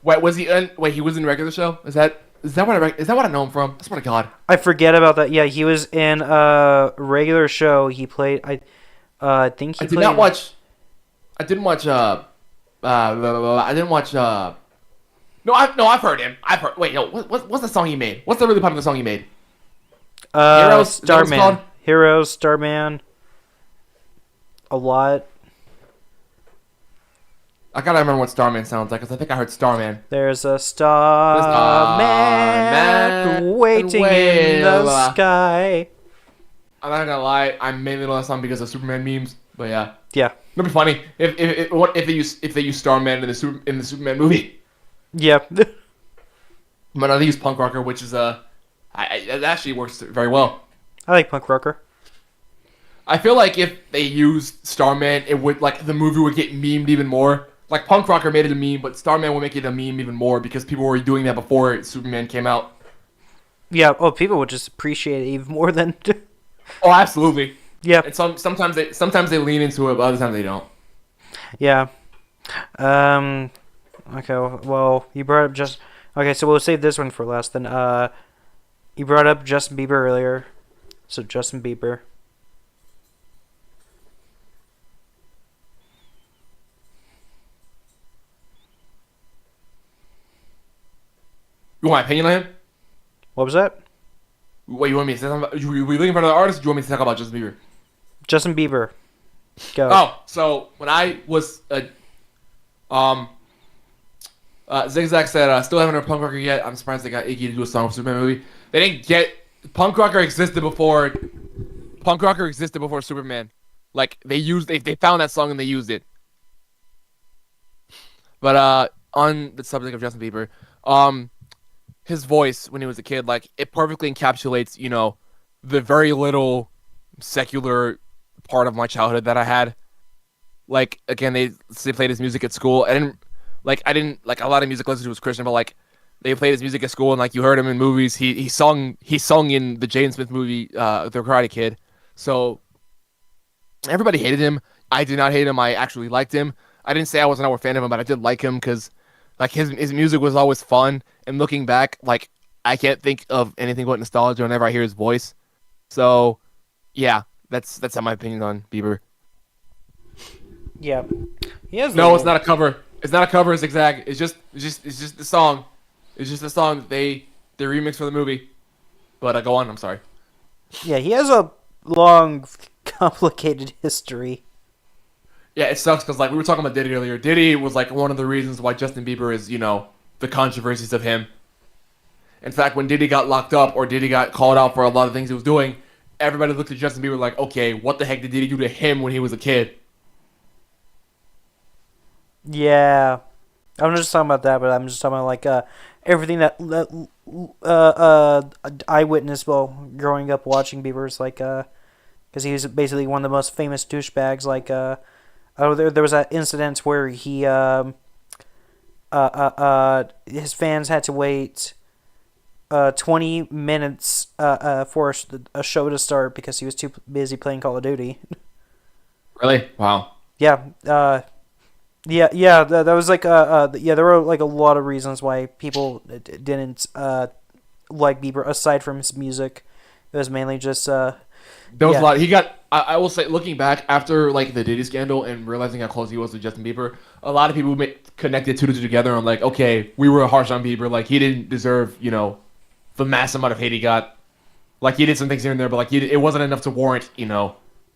Wait, was he in? Wait, he was in regular show? Is that what I know him from? I swear to God. I forget about that. Yeah, he was in a regular show. He played. I think he. I did not watch. I didn't watch. I didn't watch. No, I've heard him. I've heard. Wait, no. What's the song he made? What's the really popular song he made? Heroes, Is that what it's Starman. called? Heroes, Starman. A lot. I gotta remember what Starman sounds like because I think I heard Starman. There's a Starman waiting in the sky. I'm not gonna lie. I mainly know that song because of Superman memes. But yeah, Yeah. it'd be funny if they use Starman in the Superman movie. Yeah. But they use Punk Rocker, which is it actually works very well. I like punk rocker. I feel like if they used Starman, it would the movie would get memed even more. Like Punk Rocker made it a meme, but Starman would make it a meme even more because people were doing that before Superman came out. Yeah. Oh, people would just appreciate it even more than. Oh, absolutely. Yeah. And sometimes they lean into it, but other times they don't. Yeah. Okay. Well, you brought up just. Okay, so we'll save this one for last. Then. You brought up Justin Bieber earlier, so Justin Bieber. You want my opinion on him? What was that? What you want me to say something about? Were you looking for another artist? Or do you want me to talk about Justin Bieber? Justin Bieber. Go. Oh, so when I was Zigzag said still haven't heard Punk Rocker yet. I'm surprised they got Iggy to do a song for Superman movie. They didn't get Punk Rocker existed before Superman. Like they found that song and they used it. But on the subject of Justin Bieber, his voice when he was a kid, like it perfectly encapsulates, the very little secular part of my childhood that I had. Like again, they played his music at school. I didn't like a lot of music I listened to was Christian, but like they played his music at school and like you heard him in movies. He sung in the Jaden Smith movie, The Karate Kid. So everybody hated him. I did not hate him. I actually liked him. I didn't say I was not a fan of him, but I did like him because like his music was always fun. And looking back, like I can't think of anything but nostalgia whenever I hear his voice. So yeah, that's how my opinion on Bieber. Yeah. He has No, it's not a cover. It's not a cover, Zigzag. It's just the song. It's just the song that they remixed for the movie. But go on, I'm sorry. Yeah, he has a long, complicated history. Yeah, it sucks because like we were talking about Diddy earlier. Diddy was like one of the reasons why Justin Bieber is, the controversies of him. In fact, when Diddy got locked up or Diddy got called out for a lot of things he was doing, everybody looked at Justin Bieber like, okay, what the heck did Diddy do to him when he was a kid? Yeah. I'm not just talking about that, but I'm just talking about like everything that I witnessed while growing up watching Bieber's like because he was basically one of the most famous douchebags. Like there was that incident where he his fans had to wait 20 minutes for a show to start because he was too busy playing Call of Duty. Really? Wow. Yeah. That was like there were like a lot of reasons why people didn't like Bieber aside from his music. It was mainly just There was a lot. He got. I will say, looking back after like the Diddy scandal and realizing how close he was to Justin Bieber, a lot of people connected two together and like, okay, we were harsh on Bieber. Like he didn't deserve, the mass amount of hate he got. Like he did some things here and there, but like it wasn't enough to warrant,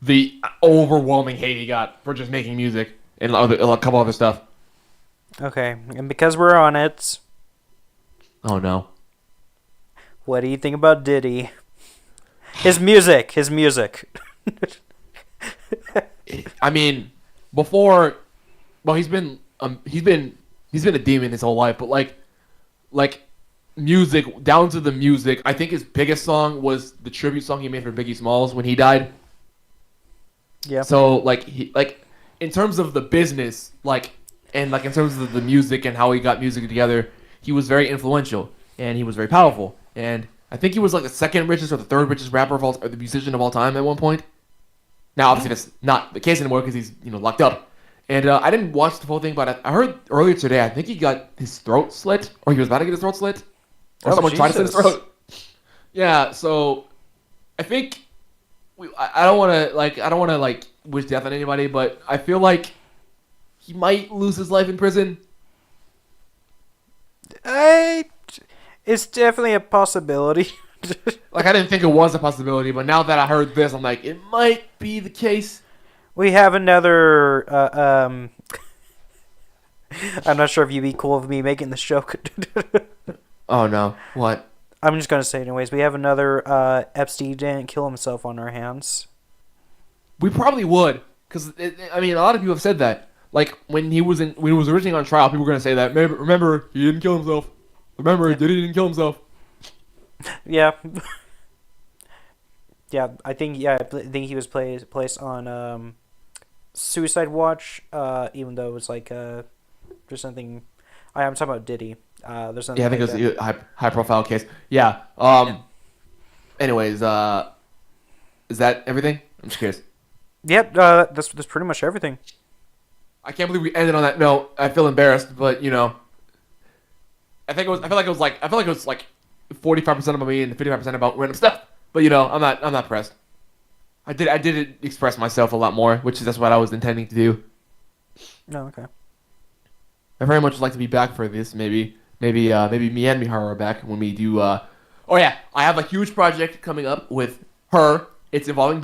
the overwhelming hate he got for just making music and a couple other stuff. Okay, and because we're on it, Oh no. what do you think about Diddy? His music. I mean, before, well, he's been a demon his whole life, but like music, down to the music, I think his biggest song was the tribute song he made for Biggie Smalls when he died. Yeah. So like in terms of the business, in terms of the music and how he got music together, he was very influential and he was very powerful. And I think he was like the second richest or the third richest rapper of all, or the musician of all time at one point. Now, obviously, that's not the case anymore because he's locked up. And I didn't watch the full thing, but I heard earlier today, I think he got his throat slit, or he was about to get his throat slit, or someone tried to slit his throat. Yeah, so I think I don't want to wish death on anybody, but I feel like he might lose his life in prison. It's definitely a possibility. Like, I didn't think it was a possibility, but now that I heard this, I'm like, it might be the case. We have another. I'm not sure if you'd be cool with me making this joke. Oh no! What? I'm just gonna say it anyways. We have another Epstein didn't kill himself on our hands. We probably would, because I mean, a lot of people have said that. Like when he was originally on trial, people were gonna say that. Remember, he didn't kill himself. Remember, he didn't kill himself. Yeah. Yeah, I think he was placed on suicide watch. Even though it was like there's something. I'm talking about Diddy. There's something. Yeah, I think like it was a high profile case. Yeah. Anyways, is that everything? I'm just curious. Yep. That's pretty much everything. I can't believe we ended on that note. I feel embarrassed, but you know, I feel like it was like 45% about me and 55% about random stuff. But you know, I'm not pressed. I did express myself a lot more, that's what I was intending to do. No, okay. I very much would like to be back for this. Maybe me and Miharu are back when we do. Oh yeah, I have a huge project coming up with her. It's involving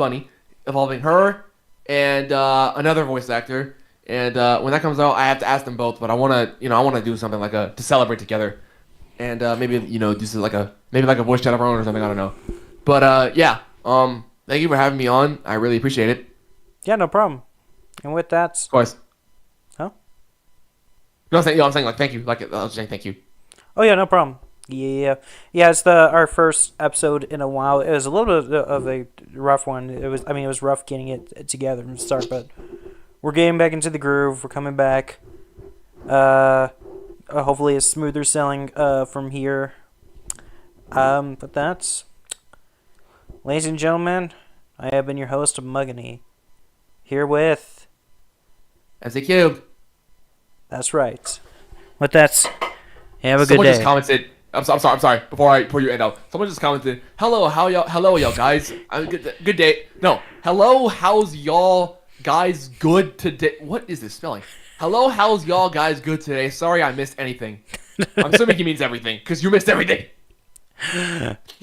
her and another voice actor. And when that comes out, I have to ask them both. But I want to do something like to celebrate together, and maybe do something like a voice chat of our own or something. I don't know. But yeah, thank you for having me on. I really appreciate it. Yeah, no problem. And with that, Of course. huh? No, I'm saying like thank you. Like I was saying thank you. Oh yeah, no problem. Yeah. It's our first episode in a while. It was a little bit of a rough one. It was rough getting it together from the start, but we're getting back into the groove. We're coming back. Hopefully a smoother sailing from here. But that's, ladies and gentlemen, I have been your host of Muggany. Here with As a cube. That's right. With that, have a good Someone day. just commented. I'm sorry. Before you end out, someone just commented. Hello, y'all guys. Good day. No, hello, how's y'all guys good today? What is this spelling? Hello, how's y'all guys good today? Sorry, I missed anything. I'm assuming he means everything, because you missed everything.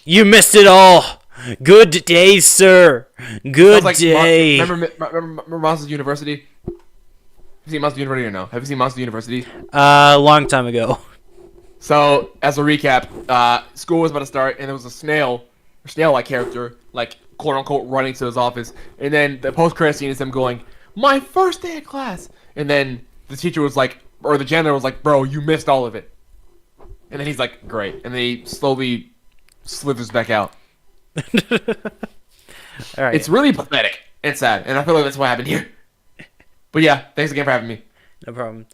You missed it all. Good day, sir. Good Like, day. remember Monsters University? Have you seen Monsters University or no? Have you seen Monsters University? Long time ago. So, as a recap, school was about to start, and there was a snail-like character, like, quote-unquote, running to his office. And then the post-credit scene is him going, "My first day of class!" And then the teacher was like, or the janitor was like, "Bro, you missed all of it." And then he's like, "Great." And then he slowly slithers back out. All right. It's really pathetic and sad, and I feel like that's what happened here. But yeah, thanks again for having me. No problem.